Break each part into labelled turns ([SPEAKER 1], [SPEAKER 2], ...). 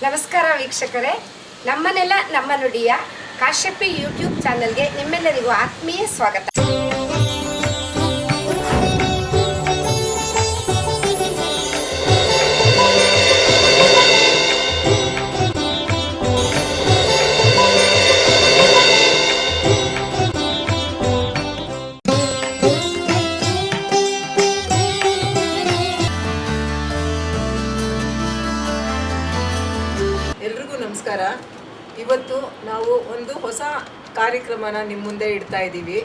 [SPEAKER 1] ನಮಸ್ಕಾರ ವೀಕ್ಷಕರೇ, ನಮ್ಮನೆಲ್ಲ ನಮ್ಮ ನುಡಿಯ ಕಾಶ್ಯಪಿ ಯೂಟ್ಯೂಬ್ ಚಾನಲ್ಗೆ ನಿಮ್ಮೆಲ್ಲರಿಗೂ ಆತ್ಮೀಯ ಸ್ವಾಗತ.
[SPEAKER 2] ಎಲ್ರಿಗೂ ನಮಸ್ಕಾರ. ಇವತ್ತು ನಾವು ಒಂದು ಹೊಸ ಕಾರ್ಯಕ್ರಮನ ನಿಮ್ಮ ಮುಂದೆ ಇಡ್ತಾ ಇದ್ದೀವಿ.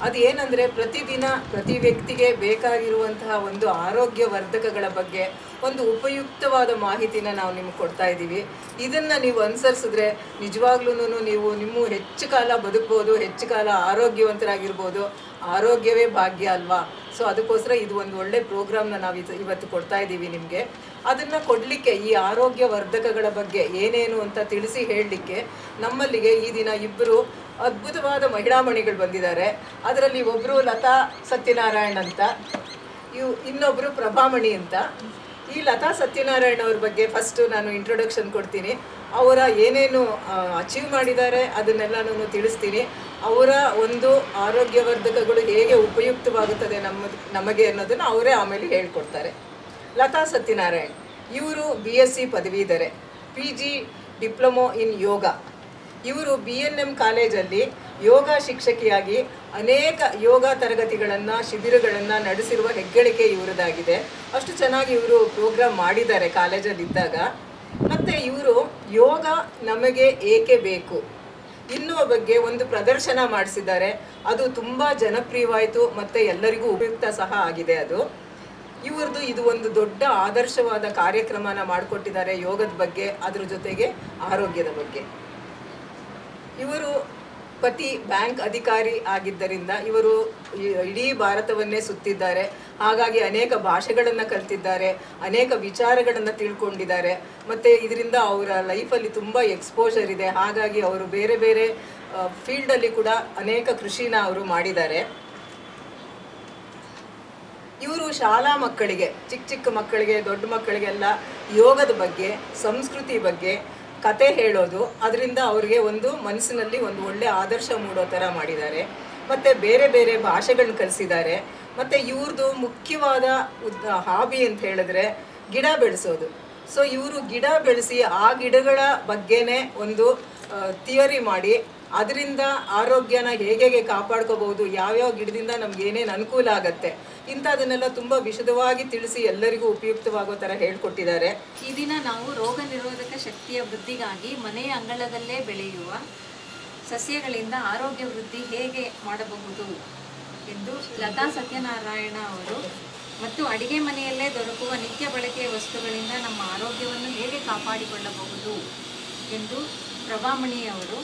[SPEAKER 2] ಅದು ಏನಂದರೆ, ಪ್ರತಿದಿನ ಪ್ರತಿ ವ್ಯಕ್ತಿಗೆ ಬೇಕಾಗಿರುವಂತಹ ಒಂದು ಆರೋಗ್ಯ ವರ್ಧಕಗಳ ಬಗ್ಗೆ ಒಂದು ಉಪಯುಕ್ತವಾದ ಮಾಹಿತಿನ ನಾವು ನಿಮ್ಗೆ ಕೊಡ್ತಾ ಇದ್ದೀವಿ. ಇದನ್ನು ನೀವು ಅನುಸರಿಸಿದ್ರೆ ನಿಜವಾಗ್ಲೂ ನೀವು ನಿಮ್ಮ ಹೆಚ್ಚು ಕಾಲ ಬದುಕ್ಬೋದು, ಹೆಚ್ಚು ಕಾಲ ಆರೋಗ್ಯವಂತರಾಗಿರ್ಬೋದು. ಆರೋಗ್ಯವೇ ಭಾಗ್ಯ ಅಲ್ವಾ? ಸೊ ಅದಕ್ಕೋಸ್ಕರ ಇದು ಒಂದು ಒಳ್ಳೆ ಪ್ರೋಗ್ರಾಮ್ನ ನಾವು ಇವತ್ತು ಕೊಡ್ತಾ ಇದ್ದೀವಿ ನಿಮಗೆ. ಅದನ್ನು ಕೊಡಲಿಕ್ಕೆ, ಈ ಆರೋಗ್ಯ ವರ್ಧಕಗಳ ಬಗ್ಗೆ ಏನೇನು ಅಂತ ತಿಳಿಸಿ ಹೇಳಲಿಕ್ಕೆ ನಮ್ಮಲ್ಲಿಗೆ ಈ ದಿನ ಇಬ್ಬರು ಅದ್ಭುತವಾದ ಮಹಿಳಾಮಣಿಗಳು ಬಂದಿದ್ದಾರೆ. ಅದರಲ್ಲಿ ಒಬ್ಬರು ಲತಾ ಸತ್ಯನಾರಾಯಣ್ ಅಂತ, ಇನ್ನೊಬ್ಬರು ಪ್ರಭಾಮಣಿ ಅಂತ. ಈ ಲತಾ ಸತ್ಯನಾರಾಯಣ್ ಅವ್ರ ಬಗ್ಗೆ ಫಸ್ಟು ನಾನು ಇಂಟ್ರೊಡಕ್ಷನ್ ಕೊಡ್ತೀನಿ. ಅವರ ಏನೇನು ಅಚೀವ್ ಮಾಡಿದ್ದಾರೆ ಅದನ್ನೆಲ್ಲನೂ ತಿಳಿಸ್ತೀನಿ. ಅವರ ಒಂದು ಆರೋಗ್ಯವರ್ಧಕಗಳು ಹೇಗೆ ಉಪಯುಕ್ತವಾಗುತ್ತದೆ ನಮಗೆ ಅನ್ನೋದನ್ನು ಅವರೇ ಆಮೇಲೆ ಹೇಳ್ಕೊಡ್ತಾರೆ. ಲತಾ ಸತ್ಯನಾರಾಯಣ್ ಇವರು BSc ಪದವೀಧರೆ, PG ಡಿಪ್ಲೊಮೊ ಇನ್ ಯೋಗ. ಇವರು BNM ಕಾಲೇಜಲ್ಲಿ ಯೋಗ ಶಿಕ್ಷಕಿಯಾಗಿ ಅನೇಕ ಯೋಗ ತರಗತಿಗಳನ್ನು, ಶಿಬಿರಗಳನ್ನು ನಡೆಸಿರುವ ಹೆಗ್ಗಳಿಕೆ ಇವರದಾಗಿದೆ. ಅಷ್ಟು ಚೆನ್ನಾಗಿ ಇವರು ಪ್ರೋಗ್ರಾಮ್ ಮಾಡಿದ್ದಾರೆ ಕಾಲೇಜಲ್ಲಿದ್ದಾಗ. ಮತ್ತು ಇವರು ಯೋಗ ನಮಗೆ ಏಕೆ ಬೇಕು ಎನ್ನುವ ಬಗ್ಗೆ ಒಂದು ಪ್ರದರ್ಶನ ಮಾಡಿಸಿದ್ದಾರೆ. ಅದು ತುಂಬ ಜನಪ್ರಿಯವಾಯಿತು ಮತ್ತು ಎಲ್ಲರಿಗೂ ಉಪಯುಕ್ತ ಸಹ ಆಗಿದೆ. ಇವ್ರದ್ದು ಇದು ಒಂದು ದೊಡ್ಡ ಆದರ್ಶವಾದ ಕಾರ್ಯಕ್ರಮನ ಮಾಡಿಕೊಟ್ಟಿದ್ದಾರೆ ಯೋಗದ ಬಗ್ಗೆ, ಅದ್ರ ಜೊತೆಗೆ ಆರೋಗ್ಯದ ಬಗ್ಗೆ. ಇವರು ಪತಿ ಬ್ಯಾಂಕ್ ಅಧಿಕಾರಿ ಆಗಿದ್ದರಿಂದ ಇವರು ಇಡೀ ಭಾರತವನ್ನೇ ಸುತ್ತಿದ್ದಾರೆ. ಹಾಗಾಗಿ ಅನೇಕ ಭಾಷೆಗಳನ್ನು ಕಲ್ತಿದ್ದಾರೆ, ಅನೇಕ ವಿಚಾರಗಳನ್ನು ತಿಳ್ಕೊಂಡಿದ್ದಾರೆ. ಮತ್ತು ಇದರಿಂದ ಅವರ ಲೈಫಲ್ಲಿ ತುಂಬ ಎಕ್ಸ್ಪೋಜರ್ ಇದೆ. ಹಾಗಾಗಿ ಅವರು ಬೇರೆ ಬೇರೆ ಫೀಲ್ಡಲ್ಲಿ ಕೂಡ ಅನೇಕ ಕೃಷಿನ ಅವರು ಮಾಡಿದ್ದಾರೆ. ಇವರು ಶಾಲಾ ಮಕ್ಕಳಿಗೆ, ಚಿಕ್ಕ ಮಕ್ಕಳಿಗೆ, ದೊಡ್ಡ ಮಕ್ಕಳಿಗೆಲ್ಲ ಯೋಗದ ಬಗ್ಗೆ, ಸಂಸ್ಕೃತಿ ಬಗ್ಗೆ ಕತೆ ಹೇಳೋದು, ಅದರಿಂದ ಅವರಿಗೆ ಒಂದು ಮನಸ್ಸಿನಲ್ಲಿ ಒಂದು ಒಳ್ಳೆ ಆದರ್ಶ ಮೂಡೋ ಥರ ಮಾಡಿದ್ದಾರೆ. ಮತ್ತು ಬೇರೆ ಬೇರೆ ಭಾಷೆಗಳನ್ನ ಕಲಿಸಿದ್ದಾರೆ. ಮತ್ತು ಇವ್ರದ್ದು ಮುಖ್ಯವಾದ ಹಾಬಿ ಅಂತ ಹೇಳಿದ್ರೆ ಗಿಡ ಬೆಳೆಸೋದು. ಸೊ ಇವರು ಗಿಡ ಬೆಳೆಸಿ ಆ ಗಿಡಗಳ ಬಗ್ಗೆನೇ ಒಂದು ಥಿಯರಿ ಮಾಡಿ ಅದರಿಂದ ಆರೋಗ್ಯನ ಹೇಗೆ ಕಾಪಾಡ್ಕೋಬಹುದು, ಯಾವ್ಯಾವ ಗಿಡದಿಂದ ನಮ್ಗೆ ಏನೇನು ಅನುಕೂಲ ಆಗುತ್ತೆ ಇಂಥದನ್ನೆಲ್ಲ ತುಂಬ ವಿಶದವಾಗಿ ತಿಳಿಸಿ ಎಲ್ಲರಿಗೂ ಉಪಯುಕ್ತವಾಗೋ ಥರ ಹೇಳ್ಕೊಟ್ಟಿದ್ದಾರೆ.
[SPEAKER 3] ಈ ದಿನ ನಾವು ರೋಗ ನಿರೋಧಕ ಶಕ್ತಿಯ ವೃದ್ಧಿಗಾಗಿ ಮನೆಯ ಅಂಗಳದಲ್ಲೇ ಬೆಳೆಯುವ ಸಸ್ಯಗಳಿಂದ ಆರೋಗ್ಯ ವೃದ್ಧಿ ಹೇಗೆ ಮಾಡಬಹುದು ಎಂದು ಲತಾ ಸತ್ಯನಾರಾಯಣ ಅವರು ಮತ್ತು ಅಡಿಗೆ ಮನೆಯಲ್ಲೇ ದೊರಕುವ ನಿತ್ಯ ಬಳಕೆಯ ವಸ್ತುಗಳಿಂದ ನಮ್ಮ ಆರೋಗ್ಯವನ್ನು ಹೇಗೆ ಕಾಪಾಡಿಕೊಳ್ಳಬಹುದು ಎಂದು ಪ್ರಭಾಮಣಿ ಅವರು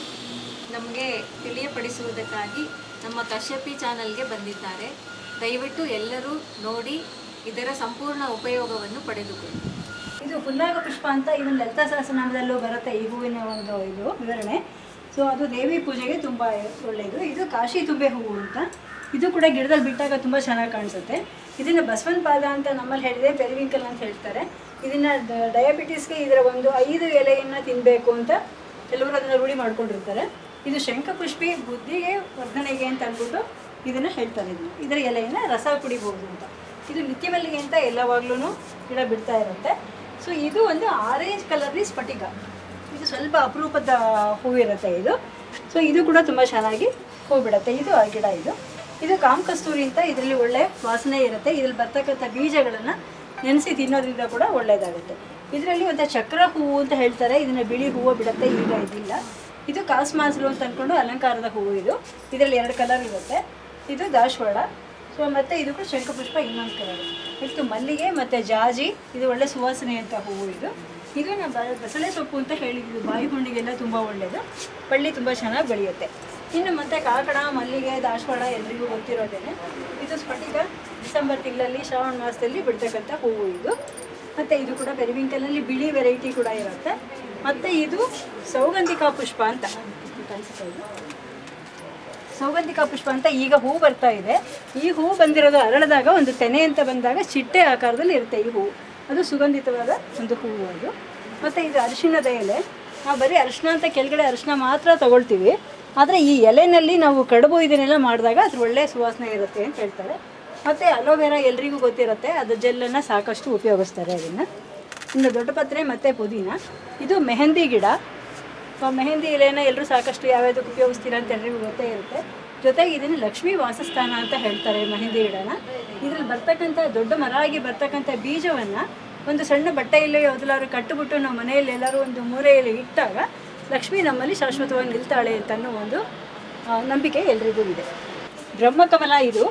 [SPEAKER 3] ನಮಗೆ ತಿಳಿಯಪಡಿಸುವುದಕ್ಕಾಗಿ ನಮ್ಮ ಕಾಶ್ಯಪಿ ಚಾನಲ್ಗೆ ಬಂದಿದ್ದಾರೆ. ದಯವಿಟ್ಟು ಎಲ್ಲರೂ ನೋಡಿ ಇದರ ಸಂಪೂರ್ಣ ಉಪಯೋಗವನ್ನು ಪಡೆದುಕೊಳ್ಳಿ.
[SPEAKER 4] ಇದು ಪುನ್ನಾಗ ಪುಷ್ಪ ಅಂತ ಇವನ್ ಲಲಿತಾ ಸಹಸ್ರನಾಮದಲ್ಲೂ ಬರುತ್ತೆ ಈ ಹೂವಿನ ಒಂದು ಇದು ವಿವರಣೆ. ಸೊ ಅದು ದೇವಿ ಪೂಜೆಗೆ ತುಂಬ ಒಳ್ಳೆಯದು. ಇದು ಕಾಶಿ ತುಂಬೆ ಹೂವು ಅಂತ, ಇದು ಕೂಡ ಗಿಡದಲ್ಲಿ ಬಿಟ್ಟಾಗ ತುಂಬ ಚೆನ್ನಾಗಿ ಕಾಣಿಸುತ್ತೆ. ಇದನ್ನು ಬಸವನ ಪಾದ ಅಂತ ನಮ್ಮಲ್ಲಿ ಹೇಳಿದೆ, ಪೆರಿವಿಂಕಲ್ ಅಂತ ಹೇಳ್ತಾರೆ. ಇದನ್ನು ಡಯಾಬಿಟಿಸ್ಗೆ ಇದರ ಒಂದು 5 ಎಲೆಯನ್ನು ತಿನ್ನಬೇಕು ಅಂತ ಕೆಲವರು ಅದನ್ನು ರೂಢಿ ಮಾಡ್ಕೊಂಡಿರ್ತಾರೆ. ಇದು ಶಂಖಪುಷ್ಪಿ ಬುದ್ಧಿಗೆ ವರ್ಧನೆಗೆ ಅಂತ ಅಂದ್ಬಿಟ್ಟು ಇದನ್ನು ಹೇಳ್ತಾರೆ. ಇದರ ಎಲೆಯನ್ನು ರಸ ಕುಡಿಬೋದು ಅಂತ. ಇದು ನಿತ್ಯವಲ್ಲಿಗೆ ಅಂತ ಎಲ್ಲವಾಗ್ಲೂ ಗಿಡ ಬಿಡ್ತಾ ಇರುತ್ತೆ. ಸೊ ಇದು ಒಂದು ಆರೆಂಜ್ ಕಲರ್ಲಿ ಸ್ಫಟಿಕ. ಇದು ಸ್ವಲ್ಪ ಅಪರೂಪದ ಹೂವಿರುತ್ತೆ ಇದು. ಸೊ ಇದು ಕೂಡ ತುಂಬ ಚೆನ್ನಾಗಿ ಹೂ ಬಿಡುತ್ತೆ. ಇದು ಆ ಗಿಡ ಇದು ಕಾಮಕಸ್ತೂರಿ ಅಂತ. ಇದರಲ್ಲಿ ಒಳ್ಳೆ ವಾಸನೆ ಇರುತ್ತೆ. ಇದರಲ್ಲಿ ಬರ್ತಕ್ಕಂಥ ಬೀಜಗಳನ್ನು ನೆನೆಸಿ ತಿನ್ನೋದ್ರಿಂದ ಕೂಡ ಒಳ್ಳೆಯದಾಗುತ್ತೆ. ಇದರಲ್ಲಿ ಒಂದು ಚಕ್ರ ಹೂವು ಅಂತ ಹೇಳ್ತಾರೆ. ಇದನ್ನು ಬಿಳಿ ಹೂವು ಬಿಡುತ್ತೆ, ಈಗ ಇದಿಲ್ಲ. ಇದು ಕಾಸ್ಮಾಸ್ರು ಅಂತ ಅಂದ್ಕೊಂಡು ಅಲಂಕಾರದ ಹೂವು. ಇದರಲ್ಲಿ 2 ಕಲರ್ ಇರುತ್ತೆ. ಇದು ದಾಸವಾಳ. ಸೊ ಮತ್ತು ಇದು ಕೂಡ ಶಂಖಪುಷ್ಪ ಇನ್ನೊಂದು ಕಲರ್. ಇದು ಮಲ್ಲಿಗೆ ಮತ್ತು ಜಾಜಿ. ಇದು ಒಳ್ಳೆ ಸುವಾಸನೆ ಅಂತ ಹೂವು. ಇದು ನಮ್ಮ ಬಸಳೆ ಸೊಪ್ಪು ಅಂತ ಹೇಳಿದ್ದು ಬಾಯಿ ಹುಣ್ಣಿಗೆಲ್ಲ ತುಂಬ ಒಳ್ಳೆಯದು. ಬಳ್ಳಿ ತುಂಬ ಚೆನ್ನಾಗಿ ಬೆಳೆಯುತ್ತೆ. ಇನ್ನು ಮತ್ತು ಕಾಕಡ, ಮಲ್ಲಿಗೆ, ದಾಸವಾಳ ಎಲ್ರಿಗೂ ಗೊತ್ತಿರೋದೇನೆ. ಇದು ಸ್ಫಟಿಕ ಡಿಸೆಂಬರ್ ತಿಂಗಳಲ್ಲಿ ಶ್ರಾವಣ ಮಾಸದಲ್ಲಿ ಬಿಡ್ತಕ್ಕಂಥ ಹೂವು ಇದು. ಮತ್ತು ಇದು ಕೂಡ ಪೆರಿವಿಂಕಲ್ನಲ್ಲಿ ಬಿಳಿ ವೆರೈಟಿ ಕೂಡ ಇರುತ್ತೆ. ಮತ್ತು ಇದು ಸೌಗಂಧಿಕಾ ಪುಷ್ಪ ಅಂತ ಸೌಗಂಧಿಕಾ ಪುಷ್ಪ ಅಂತ ಈಗ ಹೂ ಬರ್ತಾ ಇದೆ. ಈ ಹೂ ಬಂದಿರೋದು ಅರಳಿದಾಗ ಒಂದು ತೆನೆ ಅಂತ ಬಂದಾಗ ಚಿಟ್ಟೆ ಆಕಾರದಲ್ಲಿ ಇರುತ್ತೆ ಈ ಹೂ. ಅದು ಸುಗಂಧಿತವಾದ ಒಂದು ಹೂವು. ಮತ್ತು ಇದು ಅರಿಶಿಣದ ಎಲೆ. ನಾವು ಬರೀ ಅರಿಶಿಣ ಅಂತ ಕೆಳಗಡೆ ಅರಿಶಿಣ ಮಾತ್ರ ತೊಗೊಳ್ತೀವಿ, ಆದರೆ ಈ ಎಲೆಯಲ್ಲಿ ನಾವು ಕಡುಬು ಇದನ್ನೆಲ್ಲ ಮಾಡಿದಾಗ ಅದ್ರ ಒಳ್ಳೆಯ ಸುವಾಸನೆ ಇರುತ್ತೆ ಅಂತ ಹೇಳ್ತಾರೆ. ಮತ್ತು ಅಲೋವೆರಾ ಎಲ್ರಿಗೂ ಗೊತ್ತಿರುತ್ತೆ, ಅದು ಜೆಲ್ಲನ್ನು ಸಾಕಷ್ಟು ಉಪಯೋಗಿಸ್ತಾರೆ ಅದನ್ನು. ಇನ್ನು ದೊಡ್ಡ ಪತ್ರೆ ಮತ್ತು ಪುದೀನ. ಇದು ಮೆಹಂದಿ ಗಿಡ. ಮೆಹಂದಿ ಎಲೆನ ಎಲ್ಲರೂ ಸಾಕಷ್ಟು ಯಾವ್ಯಾವುದಕ್ಕೆ ಉಪಯೋಗಿಸ್ತೀರ ಅಂತ ಎಲ್ರಿಗೂ ಗೊತ್ತೇ ಇರುತ್ತೆ. ಜೊತೆಗೆ ಇದನ್ನು ಲಕ್ಷ್ಮೀ ವಾಸಸ್ಥಾನ ಅಂತ ಹೇಳ್ತಾರೆ ಮೆಹಂದಿ ಗಿಡನ. ಇದರಲ್ಲಿ ಬರ್ತಕ್ಕಂಥ ದೊಡ್ಡ ಮರ ಆಗಿ ಬರ್ತಕ್ಕಂಥ ಬೀಜವನ್ನು ಒಂದು ಸಣ್ಣ ಬಟ್ಟೆಯಲ್ಲಿ ಯಾವುದೆಲ್ಲಾದ್ರು ಕಟ್ಟಿಬಿಟ್ಟು ನಾವು ಮನೆಯಲ್ಲಿ ಎಲ್ಲರೂ ಒಂದು ಮೂಲೆಯಲ್ಲಿ ಇಟ್ಟಾಗ ಲಕ್ಷ್ಮಿ ನಮ್ಮಲ್ಲಿ ಶಾಶ್ವತವಾಗಿ ನಿಲ್ತಾಳೆ ಅಂತನ್ನೋ ಒಂದು ನಂಬಿಕೆ ಎಲ್ರಿಗೂ ಇದೆ. ಬ್ರಹ್ಮಕಮಲ ಇದು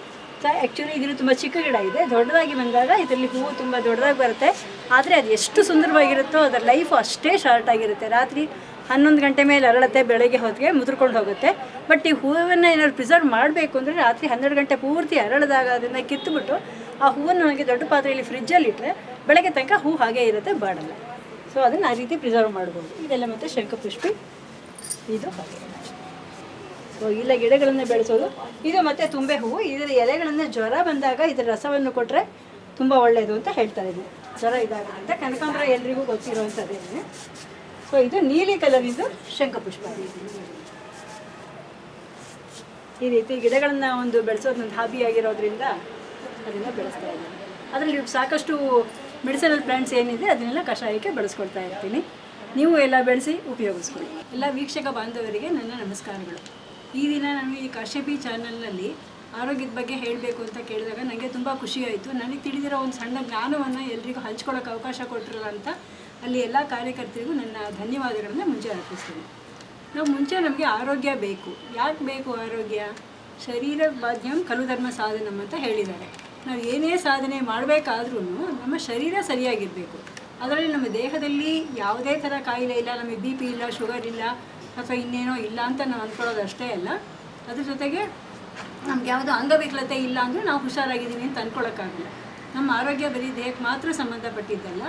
[SPEAKER 4] ಆ್ಯಕ್ಚುಲಿ ಇದನ್ನು ತುಂಬ ಚಿಕ್ಕ ಗಿಡ ಇದೆ. ದೊಡ್ಡದಾಗಿ ಬಂದಾಗ ಇದರಲ್ಲಿ ಹೂವು ತುಂಬ ದೊಡ್ಡದಾಗಿ ಬರುತ್ತೆ, ಆದರೆ ಅದು ಎಷ್ಟು ಸುಂದರವಾಗಿರುತ್ತೋ ಅದರ ಲೈಫು ಅಷ್ಟೇ ಶಾರ್ಟ್ ಆಗಿರುತ್ತೆ. ರಾತ್ರಿ 11 ಗಂಟೆ ಮೇಲೆ ಅರಳುತ್ತೆ, ಬೆಳಗ್ಗೆ ಹೊತ್ತಿಗೆ ಮುದ್ರಕೊಂಡು ಹೋಗುತ್ತೆ. ಬಟ್ ಈ ಹೂವನ್ನು ಏನಾದ್ರು ಪ್ರಿಸರ್ವ್ ಮಾಡಬೇಕು ಅಂದರೆ ರಾತ್ರಿ 12 ಗಂಟೆ ಪೂರ್ತಿ ಅರಳಿದಾಗ ಅದನ್ನು ಕಿತ್ತುಬಿಟ್ಟು ಆ ಹೂವನ್ನು ನನಗೆ ದೊಡ್ಡ ಪಾತ್ರೆಯಲ್ಲಿ ಫ್ರಿಜ್ಜಲ್ಲಿ ಇಟ್ಟರೆ ಬೆಳಗ್ಗೆ ತನಕ ಹೂ ಹಾಗೇ ಇರುತ್ತೆ, ಬಾಡಲ್ಲ. ಸೊ ಅದನ್ನು ಆ ರೀತಿ ಪ್ರಿಸರ್ವ್ ಮಾಡ್ಬೋದು. ಇದೆಲ್ಲ ಮತ್ತು ಶಂಖಪುಷ್ಪಿ ಇದು ಹಾಗೆ. ಸೊ ಇಲ್ಲ ಗಿಡಗಳನ್ನು ಬೆಳೆಸೋದು. ಇದು ಮತ್ತು ತುಂಬೆ ಹೂವು. ಇದರ ಎಲೆಗಳನ್ನು ಜ್ವರ ಬಂದಾಗ ಇದರ ರಸವನ್ನು ಕೊಟ್ಟರೆ ತುಂಬ ಒಳ್ಳೆಯದು ಅಂತ ಹೇಳ್ತಾರೆ. ಇದು ಜ್ವರ ಇದಾಗುತ್ತೆ ಅಂತ. ಕನಕಾಂಬರ ಎಲ್ರಿಗೂ ಗೊತ್ತಿರುವಂಥದ್ದೇನೆ. ಸೊ ಇದು ನೀಲಿ ಕಲರಿದ್ದು ಶಂಖಪುಷ್ಪ. ಈ ರೀತಿ ಗಿಡಗಳನ್ನು ಒಂದು ಬೆಳೆಸೋದು ಒಂದು ಹಾಬಿ ಆಗಿರೋದ್ರಿಂದ ಅದನ್ನು ಬೆಳೆಸ್ತಾ ಇದ್ದೀನಿ. ಅದರಲ್ಲಿ ಸಾಕಷ್ಟು ಮೆಡಿಸಿನಲ್ ಪ್ಲ್ಯಾಂಟ್ಸ್ ಏನಿದೆ ಅದನ್ನೆಲ್ಲ ಕಷಾಯಕ್ಕೆ ಬಳಸ್ಕೊಳ್ತಾ ಇರ್ತೀನಿ. ನೀವು ಎಲ್ಲ ಬೆಳೆಸಿ ಉಪಯೋಗಿಸ್ಕೊಳ್ಳಿ. ಎಲ್ಲ ವೀಕ್ಷಕ ಬಾಂಧವರಿಗೆ ನನ್ನ ನಮಸ್ಕಾರಗಳು. ಈ ದಿನ ನಾನು ಈ ಕಾಶ್ಯಪಿ ಚಾನಲ್ನಲ್ಲಿ ಆರೋಗ್ಯದ ಬಗ್ಗೆ ಹೇಳಬೇಕು ಅಂತ ಕೇಳಿದಾಗ ನನಗೆ ತುಂಬ ಖುಷಿಯಾಯಿತು. ನನಗೆ ತಿಳಿದಿರೋ ಒಂದು ಸಣ್ಣ ಜ್ಞಾನವನ್ನು ಎಲ್ರಿಗೂ ಹಂಚ್ಕೊಳ್ಳೋಕೆ ಅವಕಾಶ ಕೊಟ್ಟಿರಲ್ಲ ಅಂತ ಅಲ್ಲಿ ಎಲ್ಲ ಕಾರ್ಯಕರ್ತರಿಗೂ ನನ್ನ ಧನ್ಯವಾದಗಳನ್ನು ಮುಂಚೆ ಅರ್ಪಿಸ್ತೀನಿ. ನಾವು ಮುಂಚೆ ನಮಗೆ ಆರೋಗ್ಯ ಬೇಕು. ಯಾಕೆ ಬೇಕು ಆರೋಗ್ಯ? ಶರೀರ ಬಾಧ್ಯಂ ಖಲು ಧರ್ಮ ಸಾಧನಂ ಅಂತ ಹೇಳಿದ್ದಾರೆ. ನಾವು ಏನೇ ಸಾಧನೆ ಮಾಡಬೇಕಾದ್ರೂ ನಮ್ಮ ಶರೀರ ಸರಿಯಾಗಿರಬೇಕು. ಅದರಲ್ಲಿ ನಮ್ಮ ದೇಹದಲ್ಲಿ ಯಾವುದೇ ಥರ ಕಾಯಿಲೆ ಇಲ್ಲ, ನಮಗೆ ಬಿ ಪಿ ಇಲ್ಲ, ಶುಗರ್ ಇಲ್ಲ ಅಥವಾ ಇನ್ನೇನೋ ಇಲ್ಲ ಅಂತ ನಾವು ಅಂದ್ಕೊಳ್ಳೋದು ಅಷ್ಟೇ ಅಲ್ಲ. ಅದ್ರ ಜೊತೆಗೆ ನಮ್ಗೆ ಯಾವುದೋ ಅಂಗವಿಕಲತೆ ಇಲ್ಲ ಅಂದರೆ ನಾವು ಹುಷಾರಾಗಿದ್ದೀವಿ ಅಂತ ಅಂದ್ಕೊಳ್ಳೋಕ್ಕಾಗಲ್ಲ. ನಮ್ಮ ಆರೋಗ್ಯ ಬರೀ ದೇಹಕ್ಕೆ ಮಾತ್ರ ಸಂಬಂಧಪಟ್ಟಿದ್ದಲ್ಲ,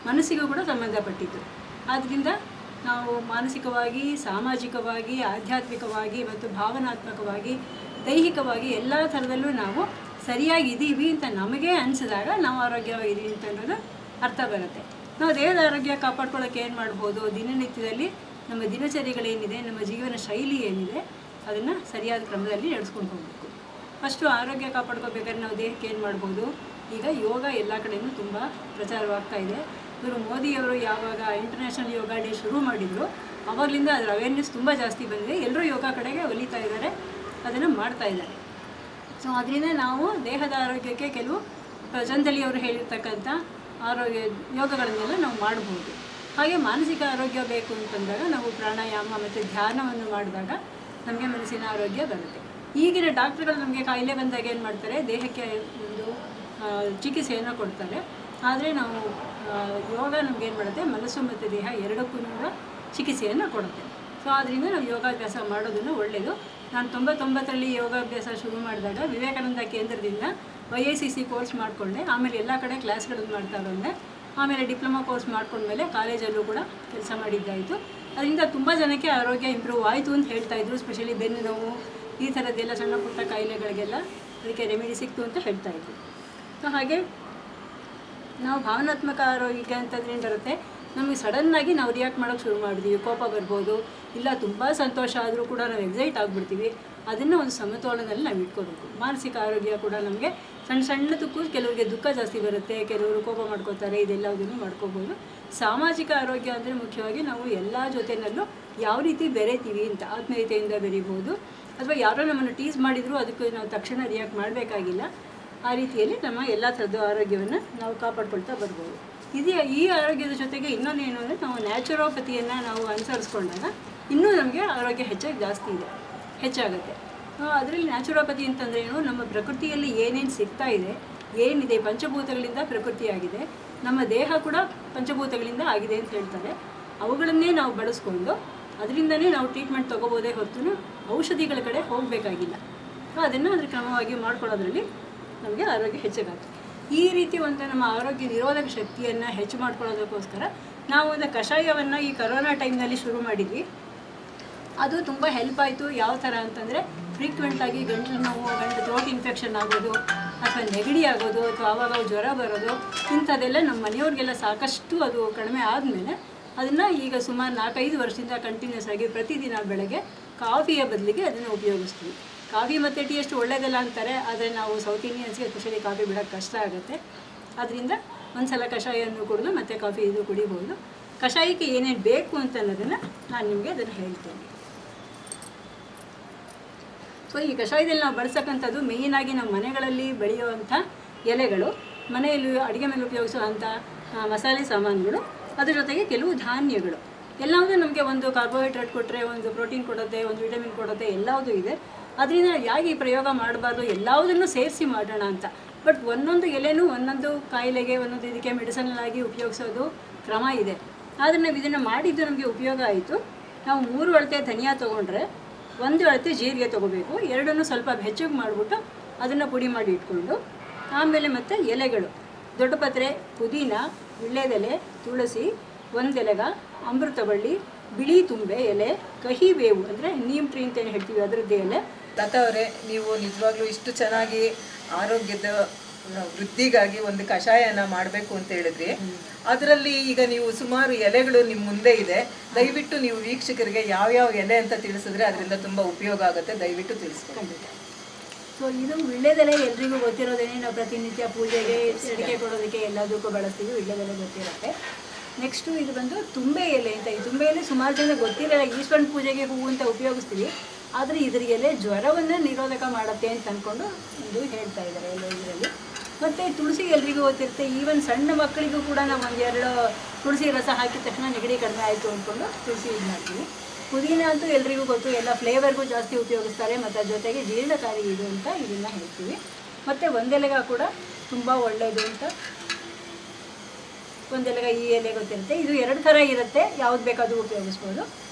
[SPEAKER 4] ಮನಸ್ಸಿಗೂ ಕೂಡ ಸಂಬಂಧಪಟ್ಟಿದ್ದು. ಆದ್ದರಿಂದ ನಾವು ಮಾನಸಿಕವಾಗಿ, ಸಾಮಾಜಿಕವಾಗಿ, ಆಧ್ಯಾತ್ಮಿಕವಾಗಿ ಮತ್ತು ಭಾವನಾತ್ಮಕವಾಗಿ, ದೈಹಿಕವಾಗಿ ಎಲ್ಲ ಥರದಲ್ಲೂ ನಾವು ಸರಿಯಾಗಿದ್ದೀವಿ ಅಂತ ನಮಗೆ ಅನಿಸಿದಾಗ ನಾವು ಆರೋಗ್ಯವಾಗಿದ್ದೀವಿ ಅಂತ ಅನ್ನೋದು ಅರ್ಥ ಬರುತ್ತೆ. ನಾವು ದೇಹದ ಆರೋಗ್ಯ ಕಾಪಾಡ್ಕೊಳ್ಳೋಕೆ ಏನು ಮಾಡ್ಬೋದು? ದಿನನಿತ್ಯದಲ್ಲಿ ನಮ್ಮ ದಿನಚರಿಗಳೇನಿದೆ, ನಮ್ಮ ಜೀವನ ಶೈಲಿ ಏನಿದೆ ಅದನ್ನು ಸರಿಯಾದ ಕ್ರಮದಲ್ಲಿ ನಡೆಸ್ಕೊಂಡು ಹೋಗಬೇಕು. ಫಸ್ಟು ಆರೋಗ್ಯ ಕಾಪಾಡ್ಕೋಬೇಕಾದ್ರೆ ನಾವು ದೇಹಕ್ಕೆ ಏನು ಮಾಡ್ಬೋದು? ಈಗ ಯೋಗ ಎಲ್ಲ ಕಡೆಯೂ ತುಂಬ ಪ್ರಚಾರವಾಗ್ತಾ ಇದೆ. ಇವರು ಮೋದಿಯವರು ಯಾವಾಗ ಇಂಟರ್ನ್ಯಾಷನಲ್ ಯೋಗ ಡೇ ಶುರು ಮಾಡಿದರು ಆವಾಗಲಿಂದ ಅದರ ಅವೇರ್ನೆಸ್ ತುಂಬ ಜಾಸ್ತಿ ಬಂದಿದೆ. ಎಲ್ಲರೂ ಯೋಗ ಕಡೆಗೆ ಒಲಿತಾ ಇದ್ದಾರೆ, ಅದನ್ನು ಮಾಡ್ತಾ ಇದ್ದಾರೆ. ಸೊ ಅದರಿಂದ ನಾವು ದೇಹದ ಆರೋಗ್ಯಕ್ಕೆ ಕೆಲವು ಪತಂಜಲಿ ಅವರು ಹೇಳಿರ್ತಕ್ಕಂಥ ಆರೋಗ್ಯ ಯೋಗಗಳನ್ನೆಲ್ಲ ನಾವು ಮಾಡ್ಬೋದು. ಹಾಗೆ ಮಾನಸಿಕ ಆರೋಗ್ಯ ಬೇಕು ಅಂತಂದಾಗ ನಾವು ಪ್ರಾಣಾಯಾಮ ಮತ್ತು ಧ್ಯಾನವನ್ನು ಮಾಡಿದಾಗ ನಮಗೆ ಮನಸ್ಸಿನ ಆರೋಗ್ಯ ಬರುತ್ತೆ. ಈಗಿನ ಡಾಕ್ಟ್ರುಗಳು ನಮಗೆ ಕಾಯಿಲೆ ಬಂದಾಗ ಏನು ಮಾಡ್ತಾರೆ? ದೇಹಕ್ಕೆ ಒಂದು ಚಿಕಿತ್ಸೆಯನ್ನು ಕೊಡ್ತಾರೆ. ಆದರೆ ನಾವು ಯೋಗ ನಮಗೇನು ಮಾಡುತ್ತೆ? ಮನಸ್ಸು ಮತ್ತು ದೇಹ ಎರಡಕ್ಕೂ ಚಿಕಿತ್ಸೆಯನ್ನು ಕೊಡುತ್ತೆ. ಸೊ ಆದ್ದರಿಂದ ನಾವು ಯೋಗಾಭ್ಯಾಸ ಮಾಡೋದನ್ನು ಒಳ್ಳೆಯದು. ನಾನು 99ರಲ್ಲಿ ಯೋಗಾಭ್ಯಾಸ ಶುರು ಮಾಡಿದಾಗ ವಿವೇಕಾನಂದ ಕೇಂದ್ರದಿಂದ YICC ಕೋರ್ಸ್ ಮಾಡಿಕೊಂಡೆ. ಆಮೇಲೆ ಎಲ್ಲ ಕಡೆ ಕ್ಲಾಸ್ಗಳನ್ನು ಮಾಡ್ತಾ ಬಂದೆ. ಆಮೇಲೆ ಡಿಪ್ಲೊಮಾ ಕೋರ್ಸ್ ಮಾಡ್ಕೊಂಡ್ಮೇಲೆ ಕಾಲೇಜಲ್ಲೂ ಕೂಡ ಕೆಲಸ ಮಾಡಿದ್ದಾಯಿತು. ಅದರಿಂದ ತುಂಬ ಜನಕ್ಕೆ ಆರೋಗ್ಯ ಇಂಪ್ರೂವ್ ಆಯಿತು ಅಂತ ಹೇಳ್ತಾಯಿದ್ರು. ಸ್ಪೆಷಲಿ ಬೆನ್ನು ನೋವು, ಈ ಥರದ್ದೆಲ್ಲ ಸಣ್ಣ ಪುಟ್ಟ ಕಾಯಿಲೆಗಳಿಗೆಲ್ಲ ಅದಕ್ಕೆ ರೆಮಿಡಿ ಸಿಕ್ತು ಅಂತ ಹೇಳ್ತಾಯಿದ್ರು. ಸೊ ಹಾಗೆ ನಾವು ಭಾವನಾತ್ಮಕ ಆರೋಗ್ಯ ಅಂತಂದ್ರೆ ಬರುತ್ತೆ, ನಮಗೆ ಸಡನ್ನಾಗಿ ನಾವು ರಿಯಾಕ್ಟ್ ಮಾಡೋಕ್ಕೆ ಶುರು ಮಾಡಿದ್ವಿ. ಕೋಪ ಬರ್ಬೋದು, ಇಲ್ಲ ತುಂಬ ಸಂತೋಷ ಆದರೂ ಕೂಡ ನಾವು ಎಕ್ಸೈಟ್ ಆಗಿಬಿಡ್ತೀವಿ. ಅದನ್ನು ಒಂದು ಸಮತೋಲನದಲ್ಲಿ ನಾವು ಇಟ್ಕೋಬೇಕು. ಮಾನಸಿಕ ಆರೋಗ್ಯ ಕೂಡ ನಮಗೆ ಸಣ್ಣದಕ್ಕೂ ಕೆಲವರಿಗೆ ದುಃಖ ಜಾಸ್ತಿ ಬರುತ್ತೆ, ಕೆಲವರು ಕೋಪ ಮಾಡ್ಕೋತಾರೆ, ಇದೆಲ್ಲದನ್ನು ಮಾಡ್ಕೋಬೋದು. ಸಾಮಾಜಿಕ ಆರೋಗ್ಯ ಅಂದರೆ ಮುಖ್ಯವಾಗಿ ನಾವು ಎಲ್ಲ ಜೊತೆಯಲ್ಲೂ ಯಾವ ರೀತಿ ಬೆರೀತೀವಿ ಅಂತ ಆತ್ಮೀಯತೆಯಿಂದ ಬೆರೀಬೋದು. ಅಥವಾ ಯಾರೋ ನಮ್ಮನ್ನು ಟೀಸ್ ಮಾಡಿದರೂ ಅದಕ್ಕೆ ನಾವು ತಕ್ಷಣ ರಿಯಾಕ್ಟ್ ಮಾಡಬೇಕಾಗಿಲ್ಲ. ಆ ರೀತಿಯಲ್ಲಿ ನಮ್ಮ ಎಲ್ಲ ಥರದ ಆರೋಗ್ಯವನ್ನು ನಾವು ಕಾಪಾಡ್ಕೊಳ್ತಾ ಬರ್ಬೋದು. ಈ ಆರೋಗ್ಯದ ಜೊತೆಗೆ ಇನ್ನೊಂದೇನು ಅಂದರೆ ನಾವು ನ್ಯಾಚುರೋಪತಿಯನ್ನು ನಾವು ಅನುಸರಿಸ್ಕೊಂಡಾಗ ಇನ್ನೂ ನಮಗೆ ಆರೋಗ್ಯ ಹೆಚ್ಚಾಗುತ್ತೆ. ಅದರಲ್ಲಿ ನ್ಯಾಚುರೋಪತಿ ಅಂತಂದರೆ ಏನು? ನಮ್ಮ ಪ್ರಕೃತಿಯಲ್ಲಿ ಏನೇನು ಸಿಗ್ತಾ ಇದೆ, ಏನಿದೆ, ಪಂಚಭೂತಗಳಿಂದ ಪ್ರಕೃತಿಯಾಗಿದೆ, ನಮ್ಮ ದೇಹ ಕೂಡ ಪಂಚಭೂತಗಳಿಂದ ಆಗಿದೆ ಅಂತ ಹೇಳ್ತಾರೆ. ಅವುಗಳನ್ನೇ ನಾವು ಬಳಸ್ಕೊಂಡು ಅದರಿಂದನೇ ನಾವು ಟ್ರೀಟ್ಮೆಂಟ್ ತೊಗೋಬೋದೇ ಹೊರತು ಔಷಧಿಗಳ ಕಡೆ ಹೋಗಬೇಕಾಗಿಲ್ಲ. ಅದನ್ನು ಅದ್ರ ಕ್ರಮವಾಗಿ ಮಾಡ್ಕೊಳ್ಳೋದ್ರಲ್ಲಿ ನಮಗೆ ಆರೋಗ್ಯ ಹೆಚ್ಚಾಗುತ್ತೆ. ಈ ರೀತಿ ಒಂದು ನಮ್ಮ ಆರೋಗ್ಯ ನಿರೋಧಕ ಶಕ್ತಿಯನ್ನು ಹೆಚ್ಚು ಮಾಡ್ಕೊಳ್ಳೋದಕ್ಕೋಸ್ಕರ ನಾವು ಒಂದು ಕಷಾಯವನ್ನು ಈ ಕರೋನಾ ಟೈಮ್ನಲ್ಲಿ ಶುರು ಮಾಡಿದ್ವಿ. ಅದು ತುಂಬ ಹೆಲ್ಪ್ ಆಯಿತು. ಯಾವ ಥರ ಅಂತಂದರೆ ಫ್ರೀಕ್ವೆಂಟಾಗಿ ಗಂಟಲು ನೋವು, ಥ್ರೋಟ್ ಇನ್ಫೆಕ್ಷನ್ ಆಗೋದು ಅಥವಾ ನೆಗಡಿ ಆಗೋದು ಅಥವಾ ಆವಾಗ ಜ್ವರ ಬರೋದು ಇಂಥದ್ದೆಲ್ಲ ನಮ್ಮ ಮನೆಯವ್ರಿಗೆಲ್ಲ ಸಾಕಷ್ಟು ಅದು ಕಡಿಮೆ ಆದಮೇಲೆ ಅದನ್ನು ಈಗ ಸುಮಾರು 4-5 ವರ್ಷದಿಂದ ಕಂಟಿನ್ಯೂಸ್ ಆಗಿ ಪ್ರತಿದಿನ ಬೆಳಗ್ಗೆ ಕಾಫಿಯ ಬದಲಿಗೆ ಅದನ್ನು ಉಪಯೋಗಿಸ್ತೀವಿ. ಕಾಫಿ ಮತ್ತು ಟೀ ಅಷ್ಟು ಒಳ್ಳೆಯದಲ್ಲ ಅಂತಾರೆ, ಆದರೆ ನಾವು ಸೌತ್ ಇಂಡಿಯನ್ಸ್ಗೆ ಸ್ಪೆಷಲಿ ಕಾಫಿ ಬಿಡೋಕ್ಕೆ ಕಷ್ಟ ಆಗುತ್ತೆ. ಅದರಿಂದ ಒಂದು ಸಲ ಕಷಾಯವನ್ನು ಕುಡಿದು ಮತ್ತೆ ಕಾಫಿ ಇದು ಕುಡಿಬೋದು. ಕಷಾಯಕ್ಕೆ ಏನೇನು ಬೇಕು ಅಂತ ಅನ್ನೋದನ್ನು ನಾನು ನಿಮಗೆ ಅದನ್ನು ಹೇಳ್ತೇನೆ. ಸೊ ಈ ಕಷಾಯದಲ್ಲಿ ನಾವು ಬಳಸಕ್ಕಂಥದ್ದು ಮೇಯ್ನಾಗಿ ನಮ್ಮ ಮನೆಗಳಲ್ಲಿ ಬೆಳೆಯುವಂಥ ಎಲೆಗಳು, ಮನೆಯಲ್ಲಿ ಅಡುಗೆ ಮೇಲೆ ಉಪಯೋಗಿಸುವಂಥ ಮಸಾಲೆ ಸಾಮಾನುಗಳು, ಅದ್ರ ಜೊತೆಗೆ ಕೆಲವು ಧಾನ್ಯಗಳು. ಎಲ್ಲವೂ ನಮಗೆ ಒಂದು ಕಾರ್ಬೋಹೈಡ್ರೇಟ್ ಕೊಟ್ಟರೆ, ಒಂದು ಪ್ರೋಟೀನ್ ಕೊಡುತ್ತೆ, ಒಂದು ವಿಟಮಿನ್ ಕೊಡುತ್ತೆ, ಎಲ್ಲವೂ ಇದೆ. ಅದರಿಂದ ಯಾಕೆ ಈ ಪ್ರಯೋಗ ಮಾಡಬಾರ್ದು, ಎಲ್ಲವುದನ್ನು ಸೇರಿಸಿ ಮಾಡೋಣ ಅಂತ. ಬಟ್ ಒಂದೊಂದು ಎಲೆನೂ ಒಂದೊಂದು ಕಾಯಿಲೆಗೆ, ಒಂದೊಂದು ಇದಕ್ಕೆ ಮೆಡಿಸನಲ್ ಆಗಿ ಉಪಯೋಗಿಸೋದು ಕ್ರಮ ಇದೆ. ಆದರೆ ನಾವು ಇದನ್ನು ಮಾಡಿದ್ದು ನಮಗೆ ಉಪಯೋಗ ಆಯಿತು. ನಾವು 3 ಅಳತೆ ಧನಿಯಾ ತೊಗೊಂಡ್ರೆ 1 ಅಳತೆ ಜೀರಿಗೆ ತೊಗೋಬೇಕು. ಎರಡನ್ನೂ ಸ್ವಲ್ಪ ಬೆಚ್ಚಗೆ ಮಾಡಿಬಿಟ್ಟು ಅದನ್ನು ಪುಡಿ ಮಾಡಿ ಇಟ್ಕೊಂಡು, ಆಮೇಲೆ ಮತ್ತು ಎಲೆಗಳು ದೊಡ್ಡ ಪತ್ರೆ, ಪುದೀನ, ವೀಳ್ಯದೆಲೆ, ತುಳಸಿ, 1 ಎಲೆಗ, ಅಮೃತಬಳ್ಳಿ, ಬಿಳಿ ತುಂಬೆ ಎಲೆ, ಕಹಿ ಬೇವು ಅಂದರೆ ನೀಮ್ ಟ್ರೀ ಅಂತ ಏನು ಹೇಳ್ತೀವಿ ಅದರದ್ದೇ ಎಲೆ.
[SPEAKER 2] ಲತಾ ಅವರೇ, ನೀವು ನಿಜವಾಗ್ಲೂ ಇಷ್ಟು ಚೆನ್ನಾಗಿ ಆರೋಗ್ಯದ ವೃದ್ಧಿಗಾಗಿ ಒಂದು ಕಷಾಯನ ಮಾಡಬೇಕು ಅಂತ ಹೇಳಿದ್ರಿ. ಅದರಲ್ಲಿ ಈಗ ನೀವು ಸುಮಾರು ಎಲೆಗಳು ನಿಮ್ಮ ಮುಂದೆ ಇದೆ. ದಯವಿಟ್ಟು ನೀವು ವೀಕ್ಷಕರಿಗೆ ಯಾವ್ಯಾವ ಎಲೆ ಅಂತ ತಿಳಿಸಿದ್ರೆ ಅದರಿಂದ ತುಂಬ ಉಪಯೋಗ ಆಗುತ್ತೆ, ದಯವಿಟ್ಟು ತಿಳಿಸ್ಕೊಂಡು.
[SPEAKER 4] ಸೊ ಇದು ವೀಳ್ಯದೆಲೆ ಎಲ್ರಿಗೂ ಗೊತ್ತಿರೋದೇನೆ, ನಾವು ಪ್ರತಿನಿತ್ಯ ಪೂಜೆಗೆ, ಅಡಿಕೆ ಕೊಡೋದಕ್ಕೆ ಎಲ್ಲದಕ್ಕೂ ಬಳಸ್ತೀವಿ. ವೀಳ್ಯದೆಲೆ ಗೊತ್ತಿರುತ್ತೆ. ನೆಕ್ಸ್ಟು ಇದು ಬಂದು ತುಂಬೆ ಎಲೆ ಅಂತ. ಈ ತುಂಬೆ ಎಲೆ ಸುಮಾರು ಜನ ಗೊತ್ತಿರಲ್ಲ. ಈಶ್ವರನ ಪೂಜೆಗೆ ಹೂವು ಅಂತ ಉಪಯೋಗಿಸ್ತೀವಿ, ಆದರೆ ಇದ್ರ ಎಲೆ ಜ್ವರವನ್ನು ನಿರೋಧಕ ಮಾಡುತ್ತೆ ಅಂತ ಅಂದ್ಕೊಂಡು ಒಂದು ಹೇಳ್ತಾ ಇದ್ದಾರೆ ಎಲ್ಲ ಇದರಲ್ಲಿ. ಮತ್ತು ತುಳಸಿ ಎಲ್ರಿಗೂ ಗೊತ್ತಿರುತ್ತೆ. ಈವನ್ ಸಣ್ಣ ಮಕ್ಕಳಿಗೂ ಕೂಡ ನಾವು 1-2 ತುಳಸಿ ರಸ ಹಾಕಿದ ತಕ್ಷಣ ನೆಗಡಿ ಕಡಿಮೆ ಆಯಿತು ಅಂದ್ಕೊಂಡು ತುಳಸಿ ಇದು ಮಾಡ್ತೀವಿ. ಪುದೀನ ಅಂತೂ ಎಲ್ರಿಗೂ ಗೊತ್ತು, ಎಲ್ಲ ಫ್ಲೇವರ್ಗೂ ಜಾಸ್ತಿ ಉಪಯೋಗಿಸ್ತಾರೆ, ಮತ್ತು ಅದ್ರ ಜೊತೆಗೆ ಜೀರ್ಣಕಾರಿ ಇದು ಅಂತ ಇದನ್ನು ಹೇಳ್ತೀವಿ. ಮತ್ತು 1 ಎಲೆಗ ಕೂಡ ತುಂಬ ಒಳ್ಳೆಯದು ಅಂತ. 1 ಎಲೆಗ ಈ ಎಲೆ ಗೊತ್ತಿರುತ್ತೆ. ಇದು 2 ಥರ ಇರುತ್ತೆ, ಯಾವ್ದು ಬೇಕಾದರೂ ಉಪಯೋಗಿಸ್ಬೋದು.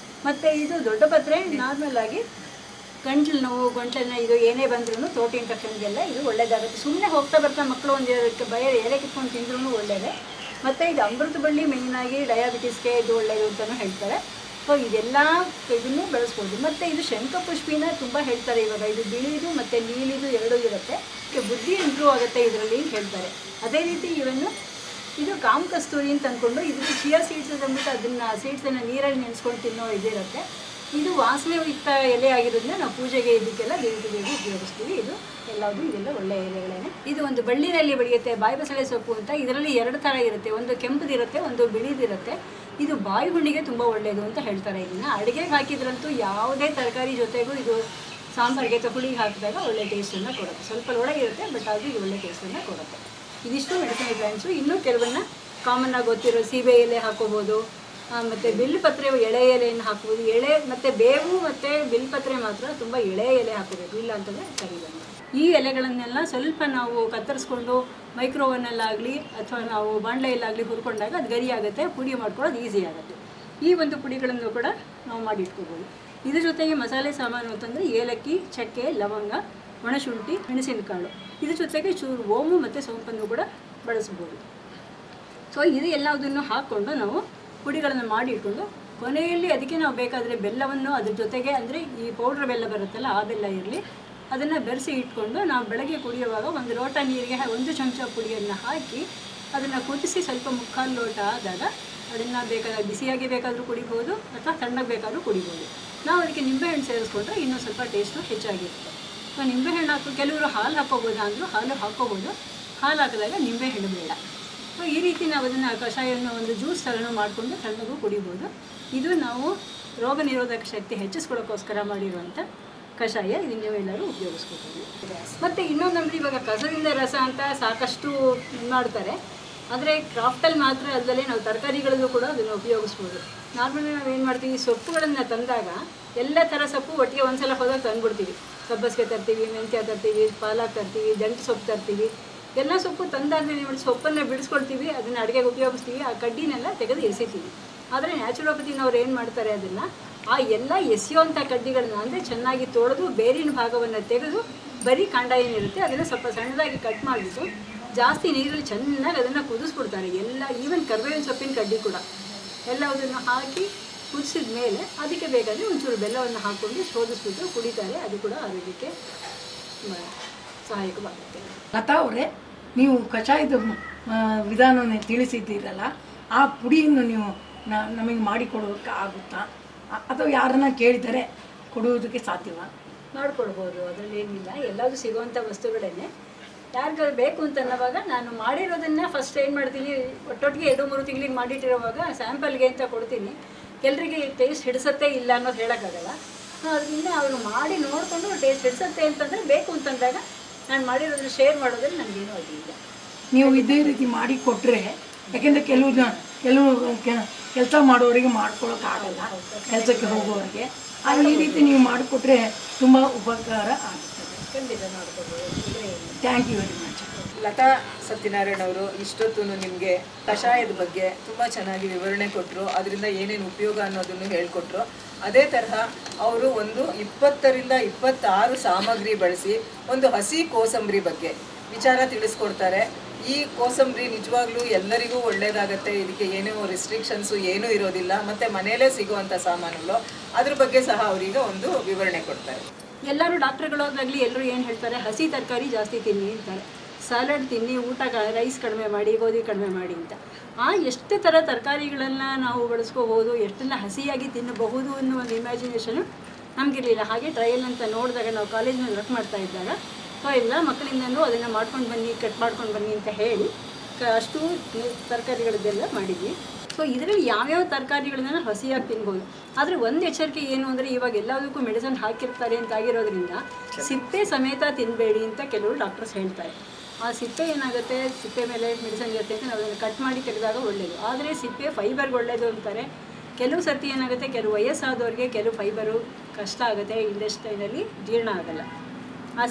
[SPEAKER 4] ಮತ್ತು ಇದು ದೊಡ್ಡ ಪತ್ರೆ ನಾರ್ಮಲ್ ಆಗಿ ಗಂಟ್ಲು ನೋವು, ಗಂಟ್ಲನ್ನ ಇದು ಏನೇ ಬಂದ್ರೂ ಥ್ರೋಟ್ ಇನ್ಫೆಕ್ಷನ್ಗೆಲ್ಲ ಇದು ಒಳ್ಳೆಯದಾಗುತ್ತೆ. ಸುಮ್ಮನೆ ಹೋಗ್ತಾ ಬರ್ತಾ ಮಕ್ಕಳು ಒಂದು ಎಲೆ ಕಿತ್ಕೊಂಡು ತಿಂದ್ರೂ ಒಳ್ಳೆಯದೇ. ಮತ್ತು ಇದು ಅಮೃತ ಬಳ್ಳಿ ಮೇಯ್ನಾಗಿ ಡಯಾಬಿಟಿಸ್ಗೆ ಇದು ಒಳ್ಳೆಯದು ಅಂತಲೂ ಹೇಳ್ತಾರೆ. ಸೊ ಇದೆಲ್ಲ ಇದನ್ನು ಬೆಳೆಸ್ಬೋದು. ಮತ್ತು ಇದು ಶಂಖಪುಷ್ಪಿನ ತುಂಬ ಹೇಳ್ತಾರೆ ಇವಾಗ. ಇದು ಬಿಳಿದು ಮತ್ತು ನೀಲಿದು 2 ಇರುತ್ತೆ. ಬುದ್ಧಿ ಇಂಪ್ರೂವ್ ಆಗುತ್ತೆ ಇದರಲ್ಲಿ ಹೇಳ್ತಾರೆ. ಅದೇ ರೀತಿ ಇವನ್ನು ಇದು ಕಾಮಕಸ್ತೂರಿ ಅಂತ ಅಂದ್ಕೊಂಡು ಇದಕ್ಕೆ ಚಿಯಾ ಸೀಡ್ಸ್ ಅಂದ್ಬಿಟ್ಟು ಅದನ್ನು ಸೀಡ್ಸನ್ನು ನೀರಲ್ಲಿ ನೆನೆಸ್ಕೊಂಡು ತಿನ್ನೋ ಇದಿರುತ್ತೆ. ಇದು ವಾಸನೆಯುಕ್ತ ಎಲೆ ಆಗಿರೋದ್ರಿಂದ ನಾವು ಪೂಜೆಗೆ ಇದಕ್ಕೆಲ್ಲ ದೇವಿ ಪೂಜೆಗೆ ಉಪಯೋಗಿಸ್ತೀವಿ. ಇದೆಲ್ಲ ಒಳ್ಳೆಯ ಎಲೆಗಳೇ. ಇದು ಒಂದು ಬಳ್ಳಿನಲ್ಲಿ ಬೆಳೆಯುತ್ತೆ, ಬಾಯಿ ಬಸಳೆ ಸೊಪ್ಪು ಅಂತ. ಇದರಲ್ಲಿ 2 ಥರ ಇರುತ್ತೆ, ಒಂದು ಕೆಂಪುದಿರುತ್ತೆ, ಒಂದು ಬಿಳಿದಿರುತ್ತೆ. ಇದು ಬಾಯಿ ಹುಣ್ಣಿಗೆ ತುಂಬ ಒಳ್ಳೆಯದು ಅಂತ ಹೇಳ್ತಾರೆ. ಇದನ್ನು ಅಡುಗೆಗೆ ಹಾಕಿದ್ರಂತೂ ಯಾವುದೇ ತರಕಾರಿ ಜೊತೆಗೂ ಇದು ಸಾಂಬಾರಿಗೆ ಹುಳಿಗೆ ಹಾಕಿದಾಗ ಒಳ್ಳೆ ಟೇಸ್ಟನ್ನು ಕೊಡುತ್ತೆ. ಸ್ವಲ್ಪ ಒಳಗೆ ಇರುತ್ತೆ, ಬಟ್ ಅದು ಇದು ಒಳ್ಳೆ ಟೇಸ್ಟನ್ನು ಕೊಡುತ್ತೆ. ಇದಿಷ್ಟು ಮೆಡಿಸಿನಲ್ ಪ್ಲಾಂಟ್ಸು. ಇನ್ನೂ ಕೆಲವನ್ನ ಕಾಮನ್ನಾಗಿ ಗೊತ್ತಿರೋ ಸೀಬೆ ಎಲೆ ಹಾಕೋಬೋದು, ಮತ್ತು ಬಿಲ್ಪತ್ರೆ ಎಳೆ ಎಲೆಯನ್ನು ಹಾಕ್ಬೋದು. ಎಳೆ ಮತ್ತು ಬೇವು ಮತ್ತು ಬಿಲ್ಪತ್ರೆ ಮಾತ್ರ ತುಂಬ ಎಳೆ ಎಲೆ ಹಾಕೋಬೇಕು, ಇಲ್ಲ ಅಂತಂದರೆ ಸರಿ ಬರಲ್ಲ. ಈ ಎಲೆಗಳನ್ನೆಲ್ಲ ಸ್ವಲ್ಪ ನಾವು ಕತ್ತರಿಸ್ಕೊಂಡು ಮೈಕ್ರೋವನ್ನಲ್ಲಾಗಲಿ ಅಥವಾ ನಾವು ಬಾಣಲೆಯಲ್ಲಾಗಲಿ ಹುರ್ಕೊಂಡಾಗ ಅದು ಗರಿ ಆಗುತ್ತೆ, ಪುಡಿ ಮಾಡ್ಕೊಳ್ಳೋದು ಈಸಿ ಆಗುತ್ತೆ. ಈ ಒಂದು ಪುಡಿಗಳನ್ನು ಕೂಡ ನಾವು ಮಾಡಿ ಇಟ್ಕೋಬೋದು. ಇದ್ರ ಜೊತೆಗೆ ಮಸಾಲೆ ಸಾಮಾನು ಅಂತಂದರೆ ಏಲಕ್ಕಿ, ಚಕ್ಕೆ, ಲವಂಗ, ಒಣಶುಂಠಿ, ಮೆಣಸಿನಕಾಳು, ಇದ್ರ ಜೊತೆಗೆ ಚೂರು ಓಮು ಮತ್ತು ಸೋಂಪನ್ನು ಕೂಡ ಬಳಸ್ಬೋದು. ಸೊ ಇದು ಎಲ್ಲದನ್ನು ಹಾಕ್ಕೊಂಡು ನಾವು ಪುಡಿಗಳನ್ನು ಮಾಡಿ ಇಟ್ಕೊಂಡು ಕೊನೆಯಲ್ಲಿ ಅದಕ್ಕೆ ನಾವು ಬೇಕಾದರೆ ಬೆಲ್ಲವನ್ನು ಅದ್ರ ಜೊತೆಗೆ, ಅಂದರೆ ಈ ಪೌಡ್ರ್ ಬೆಲ್ಲ ಬರುತ್ತಲ್ಲ ಆ ಬೆಲ್ಲ ಇರಲಿ, ಅದನ್ನು ಬೆರೆಸಿ ಇಟ್ಕೊಂಡು ನಾವು ಬೆಳಗ್ಗೆ ಕುಡಿಯುವಾಗ 1 ಲೋಟ ನೀರಿಗೆ 1 ಚಮಚ ಪುಡಿಯನ್ನು ಹಾಕಿ ಅದನ್ನು ಕುದಿಸಿ ಸ್ವಲ್ಪ 3/4 ಲೋಟ ಆದಾಗ ಅದನ್ನು ಬೇಕಾದ ಬಿಸಿಯಾಗಿ ಬೇಕಾದರೂ ಕುಡಿಬೋದು ಅಥವಾ ತಣ್ಣಗೆ ಬೇಕಾದರೂ ಕುಡಿಬೋದು. ನಾವು ಅದಕ್ಕೆ ನಿಂಬೆಹಣ್ಣು ಸೇರಿಸ್ಕೊಂಡ್ರೆ ಇನ್ನೂ ಸ್ವಲ್ಪ ಟೇಸ್ಟು ಹೆಚ್ಚಾಗಿರುತ್ತೆ. ಸೊ ನಿಂಬೆಹಣ್ಣು ಕೆಲವರು ಹಾಲು ಹಾಕ್ಕೋಬೋದು ಅಂದರೂ ಹಾಲು ಹಾಕ್ಕೋಬೋದು, ಹಾಲು ಹಾಕಿದಾಗ ನಿಂಬೆಹಣ್ಣು ಬೇಡ. ಸೊ ಈ ರೀತಿ ನಾವು ಅದನ್ನು ಕಷಾಯವನ್ನು ಒಂದು ಜ್ಯೂಸ್ ಥರನೂ ಮಾಡಿಕೊಂಡು ತಣ್ಣಗೂ ಕುಡಿಬೋದು. ಇದು ನಾವು ರೋಗ ನಿರೋಧಕ ಶಕ್ತಿ ಹೆಚ್ಚಿಸ್ಕೊಳ್ಳೋಕ್ಕೋಸ್ಕರ ಮಾಡಿರುವಂಥ ಕಷಾಯ. ಇದನ್ನು ನೀವೆಲ್ಲರೂ ಉಪಯೋಗಿಸ್ಕೋಬೋದು. ಮತ್ತು ಇನ್ನೊಂದು ನಮ್ಮದು ಇವಾಗ ಕಸದಿಂದ ರಸ ಅಂತ ಸಾಕಷ್ಟು ಮಾಡ್ತಾರೆ, ಆದರೆ ಕ್ರಾಫ್ಟಲ್ಲಿ ಮಾತ್ರ ಅಲ್ಲದೆ ನಾವು ತರಕಾರಿಗಳಲ್ಲೂ ಕೂಡ ಅದನ್ನು ಉಪಯೋಗಿಸ್ಬೋದು. ನಾರ್ಮಲಿ ನಾವು ಏನು ಮಾಡ್ತೀವಿ, ಸೊಪ್ಪುಗಳನ್ನು ತಂದಾಗ ಎಲ್ಲ ಥರ ಸೊಪ್ಪು ಒಟ್ಟಿಗೆ ಒಂದು ಸಲ ಹೋದಾಗ ತಂದುಬಿಡ್ತೀವಿ. ಸಬ್ಬಸಿಗೆ ತರ್ತೀವಿ, ಮೆಂತ್ಯ ತರ್ತೀವಿ, ಪಾಲಕ್ ತರ್ತೀವಿ, ದಂಟು ಸೊಪ್ಪು ತರ್ತೀವಿ. ಎಲ್ಲ ಸೊಪ್ಪು ತಂದಾದ್ಮೇಲೆ ನೋಡಿ ಸೊಪ್ಪನ್ನು ಬಿಡಿಸ್ಕೊಳ್ತೀವಿ, ಅದನ್ನು ಅಡುಗೆಗೆ ಉಪಯೋಗಿಸ್ತೀವಿ, ಆ ಕಡ್ಡಿನೆಲ್ಲ ತೆಗೆದು ಎಸಿತೀವಿ. ಆದರೆ ನ್ಯಾಚುರೋಪತಿನವ್ರು ಏನು ಮಾಡ್ತಾರೆ, ಅದನ್ನು ಆ ಎಲ್ಲ ಎಸೆಯುವಂಥ ಕಡ್ಡಿಗಳನ್ನ ಅಂದರೆ ಚೆನ್ನಾಗಿ ತೊಳೆದು ಬೇರಿನ ಭಾಗವನ್ನು ತೆಗೆದು ಬರೀ ಕಾಂಡ ಏನಿರುತ್ತೆ ಅದನ್ನು ಸ್ವಲ್ಪ ಸಣ್ಣದಾಗಿ ಕಟ್ ಮಾಡಿಬಿಟ್ಟು ಜಾಸ್ತಿ ನೀರಲ್ಲಿ ಚೆನ್ನಾಗಿ ಅದನ್ನು ಕುದಿಸ್ಬಿಡ್ತಾರೆ. ಎಲ್ಲ ಈವನ್ ಕರಿಬೇವಿನ ಸೊಪ್ಪಿನ ಕಡ್ಡಿ ಕೂಡ ಎಲ್ಲದನ್ನು ಹಾಕಿ ಕುದಿಸಿದ ಮೇಲೆ ಅದಕ್ಕೆ ಬೇಕಾದರೆ ಒಂಚೂರು ಬೆಲ್ಲವನ್ನು ಹಾಕ್ಕೊಂಡು ಶೋಧಿಸ್ಬಿಟ್ಟು ಕುಡಿತಾರೆ. ಅದು ಕೂಡ ಆರೋಗ್ಯಕ್ಕೆ ಸಹಾಯಕವಾಗುತ್ತೆ.
[SPEAKER 5] ಲತಾ ಅವರೇ, ನೀವು ಕಷಾಯದ ವಿಧಾನವನ್ನು ತಿಳಿಸಿದ್ದೀರಲ್ಲ, ಆ ಪುಡಿಯನ್ನು ನೀವು ನಮಗೆ ಮಾಡಿ ಕೊಡೋದಕ್ಕೆ ಆಗುತ್ತಾ ಅಥವಾ ಯಾರನ್ನ ಕೇಳಿದರೆ ಕೊಡುವುದಕ್ಕೆ ಸಾಧ್ಯವಾ?
[SPEAKER 4] ಮಾಡ್ಕೊಡ್ಬೋದು, ಅದರಲ್ಲಿ ಏನಿಲ್ಲ. ಎಲ್ಲದೂ ಸಿಗುವಂಥ ವಸ್ತುಗಳನ್ನೇ ಯಾರಿಗಾರು ಬೇಕು ಅಂತ ಅನ್ನೋವಾಗ ನಾನು ಮಾಡಿರೋದನ್ನು ಫಸ್ಟ್ ಏನು ಮಾಡ್ತೀನಿ, ಒಟ್ಟೊಟ್ಟಿಗೆ 2-3 ತಿಂಗಳಿಗೆ ಮಾಡಿಟ್ಟಿರೋವಾಗ ಸ್ಯಾಂಪಲ್ಗೆ ಅಂತ ಕೊಡ್ತೀನಿ. ಎಲ್ಲರಿಗೆ ಟೇಸ್ಟ್ ಹಿಡಿಸತ್ತೆ ಇಲ್ಲ ಅನ್ನೋದು ಹೇಳೋಕ್ಕಾಗಲ್ಲ. ಅದರಿಂದ ಅವರು ಮಾಡಿ ನೋಡಿಕೊಂಡು ಟೇಸ್ಟ್ ಹಿಡಿಸತ್ತೆ ಅಂತಂದರೆ ಬೇಕು ಅಂತಂದಾಗ ನಾನು ಮಾಡಿರೋದನ್ನ ಶೇರ್ ಮಾಡೋದ್ರಲ್ಲಿ ನನಗೇನು ಅಡ್ಡಿಲ್ಲ.
[SPEAKER 5] ನೀವು ಇದೇ ರೀತಿ ಮಾಡಿ ಕೊಟ್ಟರೆ, ಯಾಕೆಂದರೆ ಕೆಲವು ಕೆಲಸ ಮಾಡೋರಿಗೆ ಮಾಡ್ಕೊಳ್ಳೋಕ್ಕಾಗಲ್ಲ, ಕೆಲಸಕ್ಕೆ ಹೋಗೋರಿಗೆ. ಈ ರೀತಿ ನೀವು ಮಾಡಿಕೊಟ್ರೆ ತುಂಬ ಉಪಕಾರ ಆಗುತ್ತದೆ.
[SPEAKER 4] ಖಂಡಿತ ಮಾಡ್ಕೊಬೋದು.
[SPEAKER 5] Thank you very much.
[SPEAKER 2] Latha Satyanarayana ಅವರು ಇಷ್ಟೊತ್ತು ನಿಮಗೆ ಕಷಾಯದ ಬಗ್ಗೆ ತುಂಬ ಚೆನ್ನಾಗಿ ವಿವರಣೆ ಕೊಟ್ಟರು, ಅದರಿಂದ ಏನೇನು ಉಪಯೋಗ ಅನ್ನೋದನ್ನು ಹೇಳಿಕೊಟ್ರು. ಅದೇ ತರಹ ಅವರು ಒಂದು 20ರಿಂದ 26 ಸಾಮಗ್ರಿ ಬಳಸಿ ಒಂದು ಹಸಿ ಕೋಸಂಬರಿ ಬಗ್ಗೆ ವಿಚಾರ ತಿಳಿಸ್ಕೊಡ್ತಾರೆ. ಈ ಕೋಸಂಬರಿ ನಿಜವಾಗ್ಲೂ ಎಲ್ಲರಿಗೂ ಒಳ್ಳೆಯದಾಗತ್ತೆ. ಇದಕ್ಕೆ ಏನೂ ರಿಸ್ಟ್ರಿಕ್ಷನ್ಸು ಏನೂ ಇರೋದಿಲ್ಲ, ಮತ್ತು ಮನೆಯಲ್ಲೇ ಸಿಗುವಂಥ ಸಾಮಾನುಗಳು, ಅದ್ರ ಬಗ್ಗೆ ಸಹ ಅವರೀಗ ಒಂದು ವಿವರಣೆ ಕೊಡ್ತಾರೆ.
[SPEAKER 4] ಎಲ್ಲರೂ ಡಾಕ್ಟ್ರುಗಳಾಗಲಿ ಎಲ್ಲರೂ ಏನು ಹೇಳ್ತಾರೆ, ಹಸಿ ತರಕಾರಿ ಜಾಸ್ತಿ ತಿನ್ನಿ ಅಂತಾರೆ, ಸ್ಯಾಲಡ್ ತಿನ್ನಿ, ಊಟ ರೈಸ್ ಕಡಿಮೆ ಮಾಡಿ, ಗೋಧಿ ಕಡಿಮೆ ಮಾಡಿ ಅಂತ. ಎಷ್ಟು ಥರ ತರಕಾರಿಗಳನ್ನು ನಾವು ಬಳಸ್ಕೋಬೋದು, ಎಷ್ಟೆಲ್ಲ ಹಸಿಯಾಗಿ ತಿನ್ನಬಹುದು ಅನ್ನೋ ಒಂದು ಇಮ್ಯಾಜಿನೇಷನು ನಮಗಿರಲಿಲ್ಲ. ಹಾಗೆ ಟ್ರಯಲ್ ಅಂತ ನೋಡಿದಾಗ ನಾವು ಕಾಲೇಜ್ನಲ್ಲಿ ವರ್ಕ್ ಮಾಡ್ತಾ ಇದ್ದಾಗ ಎಲ್ಲ ಮಕ್ಕಳಿಂದನೂ ಅದನ್ನು ಮಾಡ್ಕೊಂಡು ಬನ್ನಿ, ಕಟ್ ಮಾಡ್ಕೊಂಡು ಬನ್ನಿ ಅಂತ ಹೇಳಿ ಅಷ್ಟು ತರಕಾರಿಗಳದ್ದೆಲ್ಲ ಮಾಡಿದ್ವಿ. ಸೊ ಇದರಲ್ಲಿ ಯಾವ್ಯಾವ ತರಕಾರಿಗಳನ್ನ ಹಸಿಯಾಗಿ ತಿನ್ಬೋದು. ಆದರೆ ಒಂದು ಎಚ್ಚರಿಕೆ ಏನು ಅಂದರೆ, ಇವಾಗ ಎಲ್ಲದಕ್ಕೂ ಮೆಡಿಸನ್ ಹಾಕಿರ್ತಾರೆ ಅಂತ ಆಗಿರೋದ್ರಿಂದ ಸಿಪ್ಪೆ ಸಮೇತ ತಿನ್ನಬೇಡಿ ಅಂತ ಕೆಲವರು ಡಾಕ್ಟರ್ಸ್ ಹೇಳ್ತಾರೆ. ಆ ಸಿಪ್ಪೆ ಏನಾಗುತ್ತೆ, ಸಿಪ್ಪೆ ಮೇಲೆ ಮೆಡಿಸನ್ ಇರುತ್ತೆ ಅಂತ ನಾವು ಅದನ್ನು ಕಟ್ ಮಾಡಿ ತೆಗೆದಾಗ ಒಳ್ಳೆಯದು. ಆದರೆ ಸಿಪ್ಪೆ ಫೈಬರ್ಗೆ ಒಳ್ಳೆಯದು ಅಂತಾರೆ. ಕೆಲವು ಸರ್ತಿ ಏನಾಗುತ್ತೆ, ಕೆಲವು ವಯಸ್ಸಾದವ್ರಿಗೆ ಕೆಲವು ಫೈಬರು ಕಷ್ಟ ಆಗುತ್ತೆ, ಇಂಟೆಸ್ಟೈನಲ್ಲಿ ಜೀರ್ಣ ಆಗಲ್ಲ.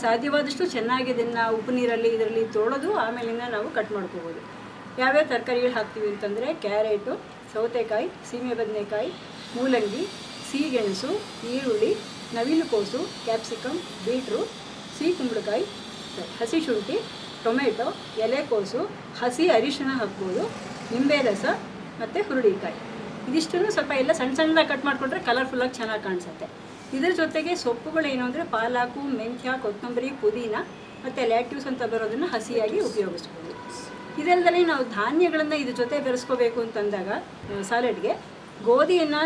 [SPEAKER 4] ಸಾಧ್ಯವಾದಷ್ಟು ಚೆನ್ನಾಗಿ ಇದನ್ನು ಉಪ್ಪು ನೀರಲ್ಲಿ ಇದರಲ್ಲಿ ತೊಳೆದು ಆಮೇಲಿಂದ ನಾವು ಕಟ್ ಮಾಡ್ಕೋಬೋದು. ಯಾವ್ಯಾವ ತರಕಾರಿಗಳು ಹಾಕ್ತೀವಿ ಅಂತಂದರೆ, ಕ್ಯಾರೆಟು, ಸೌತೆಕಾಯಿ, ಸೀಮೆ ಬದನೆಕಾಯಿ, ಮೂಲಂಗಿ, ಸಿಹಿಗೆಣಸು, ಈರುಳ್ಳಿ, ನವಿಲುಕೋಸು, ಕ್ಯಾಪ್ಸಿಕಮ್, ಬೀಟ್ರೂಟ್, ಸಿಹಿ ಕುಂಬಳಕಾಯಿ, ಹಸಿ ಶುಂಠಿ, ಟೊಮೆಟೊ, ಎಲೆಕೋಸು, ಹಸಿ ಅರಿಶಿಣ ಹಾಕ್ಬೋದು, ನಿಂಬೆ ರಸ ಮತ್ತು ಹುರುಳಿಕಾಯಿ. ಇದಿಷ್ಟನ್ನು ಸ್ವಲ್ಪ ಎಲ್ಲ ಸಣ್ಣ ಸಣ್ಣದಾಗಿ ಕಟ್ ಮಾಡಿಕೊಂಡ್ರೆ ಕಲರ್ಫುಲ್ಲಾಗಿ ಚೆನ್ನಾಗಿ ಕಾಣಿಸುತ್ತೆ. ಇದರ ಜೊತೆಗೆ ಸೊಪ್ಪುಗಳೇನು ಅಂದರೆ ಪಾಲಾಕು, ಮೆಂತ್ಯ, ಕೊತ್ತಂಬರಿ, ಪುದೀನ ಮತ್ತು ಲ್ಯಾಟ್ಯೂಸ್ ಅಂತ ಬರೋದನ್ನು ಹಸಿಯಾಗಿ ಉಪಯೋಗಿಸ್ಬೋದು. ಇದಲ್ಲದೆ ನಾವು ಧಾನ್ಯಗಳನ್ನು ಇದ್ರ ಜೊತೆ ಬೆರೆಸ್ಕೋಬೇಕು ಅಂತಂದಾಗ ಸಾಲೆಡ್ಗೆ ಗೋಧಿಯನ್ನು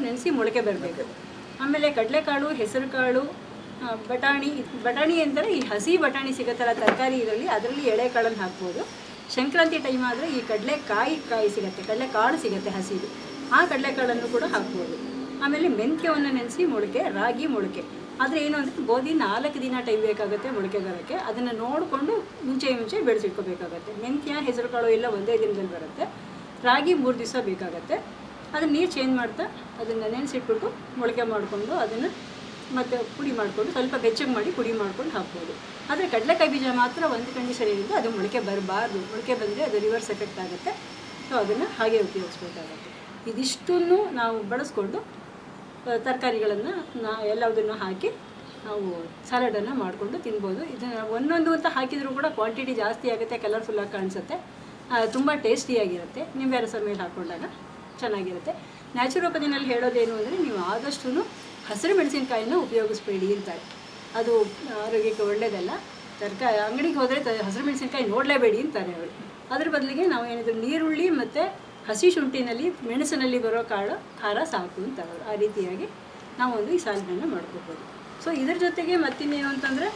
[SPEAKER 4] ನೆನೆಸಿ ಮೊಳಕೆ ಬರಬೇಕು. ಆಮೇಲೆ ಕಡಲೆಕಾಳು, ಹೆಸರು ಕಾಳು, ಬಟಾಣಿ ಅಂದರೆ ಈ ಹಸಿ ಬಟಾಣಿ ಸಿಗುತ್ತಲ್ಲ ತರಕಾರಿ ಇದರಲ್ಲಿ, ಅದರಲ್ಲಿ ಎಳೆಕಾಳನ್ನು ಹಾಕ್ಬೋದು. ಸಂಕ್ರಾಂತಿ ಟೈಮ್ ಆದರೆ ಈ ಕಡಲೆಕಾಯಿ ಸಿಗುತ್ತೆ, ಕಡಲೆಕಾಳು ಸಿಗುತ್ತೆ ಹಸಿದು, ಆ ಕಡಲೆಕಾಳನ್ನು ಕೂಡ ಹಾಕ್ಬೋದು. ಆಮೇಲೆ ಮೆಂತ್ಯವನ್ನು ನೆನೆಸಿ ಮೊಳಕೆ, ರಾಗಿ ಮೊಳಕೆ. ಆದರೆ ಏನು ಅಂದರೆ ಗೋಧಿ 4 ದಿನ ಟೈಮ್ ಬೇಕಾಗುತ್ತೆ ಮೊಳಕೆ ಬರೋಕ್ಕೆ. ಅದನ್ನು ನೋಡಿಕೊಂಡು ಮುಂಚೆ ಬೆಳೆಸಿಟ್ಕೋಬೇಕಾಗತ್ತೆ. ಮೆಂತ್ಯ, ಹೆಸರು ಕಾಳು ಎಲ್ಲ ಒಂದೇ ದಿನದಲ್ಲಿ ಬರುತ್ತೆ. ರಾಗಿ 3 ದಿವಸ ಬೇಕಾಗುತ್ತೆ. ಅದನ್ನು ನೀರು ಚೇಂಜ್ ಮಾಡ್ತಾ ಅದನ್ನು ನೆನೆಸಿಟ್ಬಿಟ್ಟು ಮೊಳಕೆ ಮಾಡಿಕೊಂಡು ಅದನ್ನು ಮತ್ತು ಪುಡಿ ಮಾಡಿಕೊಂಡು ಸ್ವಲ್ಪ ಬೆಚ್ಚಗೆ ಮಾಡಿ ಪುಡಿ ಮಾಡ್ಕೊಂಡು ಹಾಕ್ಬೋದು. ಆದರೆ ಕಡಲೆಕಾಯಿ ಬೀಜ ಮಾತ್ರ ಒಂದು ಕಂಡೀಷನ್ ಏನಿದೆ, ಅದು ಮೊಳಕೆ ಬರಬಾರ್ದು. ಮೊಳಕೆ ಬಂದರೆ ಅದು ರಿವರ್ಸ್ ಎಫೆಕ್ಟ್ ಆಗುತ್ತೆ. ಸೊ ಅದನ್ನು ಹಾಗೆ ಉಪಯೋಗಿಸ್ಬೇಕಾಗತ್ತೆ. ಇದಿಷ್ಟನ್ನು ನಾವು ಬಳಸ್ಕೊಂಡು ತರಕಾರಿಗಳನ್ನು ಎಲ್ಲದನ್ನು ಹಾಕಿ ನಾವು ಸಲಾಡನ್ನು ಮಾಡಿಕೊಂಡು ತಿನ್ಬೋದು. ಇದನ್ನು ಒಂದೊಂದು ಅಂತ ಹಾಕಿದರೂ ಕೂಡ ಕ್ವಾಂಟಿಟಿ ಜಾಸ್ತಿ ಆಗುತ್ತೆ, ಕಲರ್ಫುಲ್ಲಾಗಿ ಕಾಣಿಸುತ್ತೆ, ತುಂಬ ಟೇಸ್ಟಿಯಾಗಿರುತ್ತೆ. ನಿಂಬೆ ರಸ ಮೇಲೆ ಹಾಕ್ಕೊಂಡಾಗ ಚೆನ್ನಾಗಿರುತ್ತೆ. ನ್ಯಾಚುರೋಪತಿನಲ್ಲಿ ಹೇಳೋದೇನು ಅಂದರೆ, ನೀವು ಆದಷ್ಟು ಹಸಿರು ಮೆಣಸಿನಕಾಯಿನ ಉಪಯೋಗಿಸ್ಬೇಡಿ ಅಂತಾರೆ. ಅದು ಆರೋಗ್ಯಕ್ಕೆ ಒಳ್ಳೆಯದಲ್ಲ. ಅಂಗಡಿಗೆ ಹೋದರೆ ಹಸಿರು ಮೆಣಸಿನಕಾಯಿ ನೋಡಲೇಬೇಡಿ ಅಂತಾರೆ ಅವರು. ಅದ್ರ ಬದಲಿಗೆ ನಾವು ಏನಿದ್ರು ನೀರುಳ್ಳಿ ಮತ್ತು ಹಸಿ ಶುಂಠಿನಲ್ಲಿ, ಮೆಣಸಿನಲ್ಲಿ ಬರೋ ಖಾರ ಸಾಕು ಅಂತಾರೆ ಅವರು. ಆ ರೀತಿಯಾಗಿ ನಾವೊಂದು ಈ ಸಾಲಡನ್ನು ಮಾಡ್ಕೋಬೋದು. ಸೊ ಇದ್ರ ಜೊತೆಗೆ ಮತ್ತಿನ್ನೇನು ಅಂತಂದರೆ,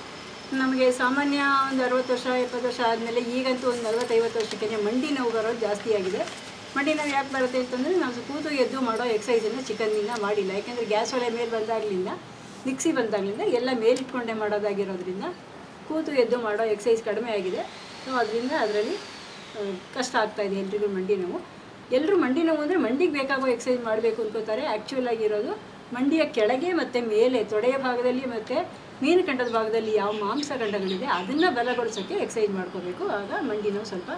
[SPEAKER 4] ನಮಗೆ ಸಾಮಾನ್ಯ ಒಂದು 60 ವರ್ಷ 70 ವರ್ಷ ಆದಮೇಲೆ, ಈಗಂತೂ ಒಂದು 40-50 ವರ್ಷಕ್ಕೆ ಮಂಡಿ ನೋವು ಬರೋದು ಜಾಸ್ತಿ ಆಗಿದೆ. ಮಂಡಿ ನೋವು ಯಾಕೆ ಬರುತ್ತೆ ಅಂತಂದರೆ, ನಾವು ಕೂತು ಎದ್ದು ಮಾಡೋ ಎಕ್ಸಸೈಸನ್ನು ಚಿಕನ್ನಿಂದ ಮಾಡಿಲ್ಲ. ಯಾಕೆಂದರೆ ಗ್ಯಾಸ್ ಒಲೆ ಮೇಲೆ ಬಂದಾಗಲಿಂದ, ಮಿಕ್ಸಿ ಬಂದಾಗಲಿಂದ ಎಲ್ಲ ಮೇಲಿಟ್ಕೊಂಡೇ ಮಾಡೋದಾಗಿರೋದ್ರಿಂದ ಕೂತು ಎದ್ದು ಮಾಡೋ ಎಕ್ಸಸೈಸ್ ಕಡಿಮೆ ಆಗಿದೆ. ಸೊ ಅದರಿಂದ ಅದರಲ್ಲಿ ಕಷ್ಟ ಆಗ್ತಾಯಿದೆ ಎಲ್ರಿಗೂ ಮಂಡಿ ನೋವು. ಎಲ್ಲರೂ ಮಂಡಿ ನೋವು ಅಂದರೆ ಮಂಡಿಗೆ ಬೇಕಾಗೋ ಎಕ್ಸಸೈಸ್ ಮಾಡಬೇಕು ಅನ್ಕೋತಾರೆ. ಆ್ಯಕ್ಚುಲ್ ಆಗಿರೋದು ಮಂಡಿಯ ಕೆಳಗೆ ಮತ್ತು ಮೇಲೆ ತೊಡೆಯ ಭಾಗದಲ್ಲಿ ಮತ್ತು ಮೀನುಕಂಡದ ಭಾಗದಲ್ಲಿ ಯಾವ ಮಾಂಸಖಂಡಗಳಿದೆ ಅದನ್ನು ಬಲಗೊಳಿಸೋಕ್ಕೆ ಎಕ್ಸಸೈಸ್ ಮಾಡ್ಕೋಬೇಕು. ಆಗ ಮಂಡಿ ನೋವು ಸ್ವಲ್ಪ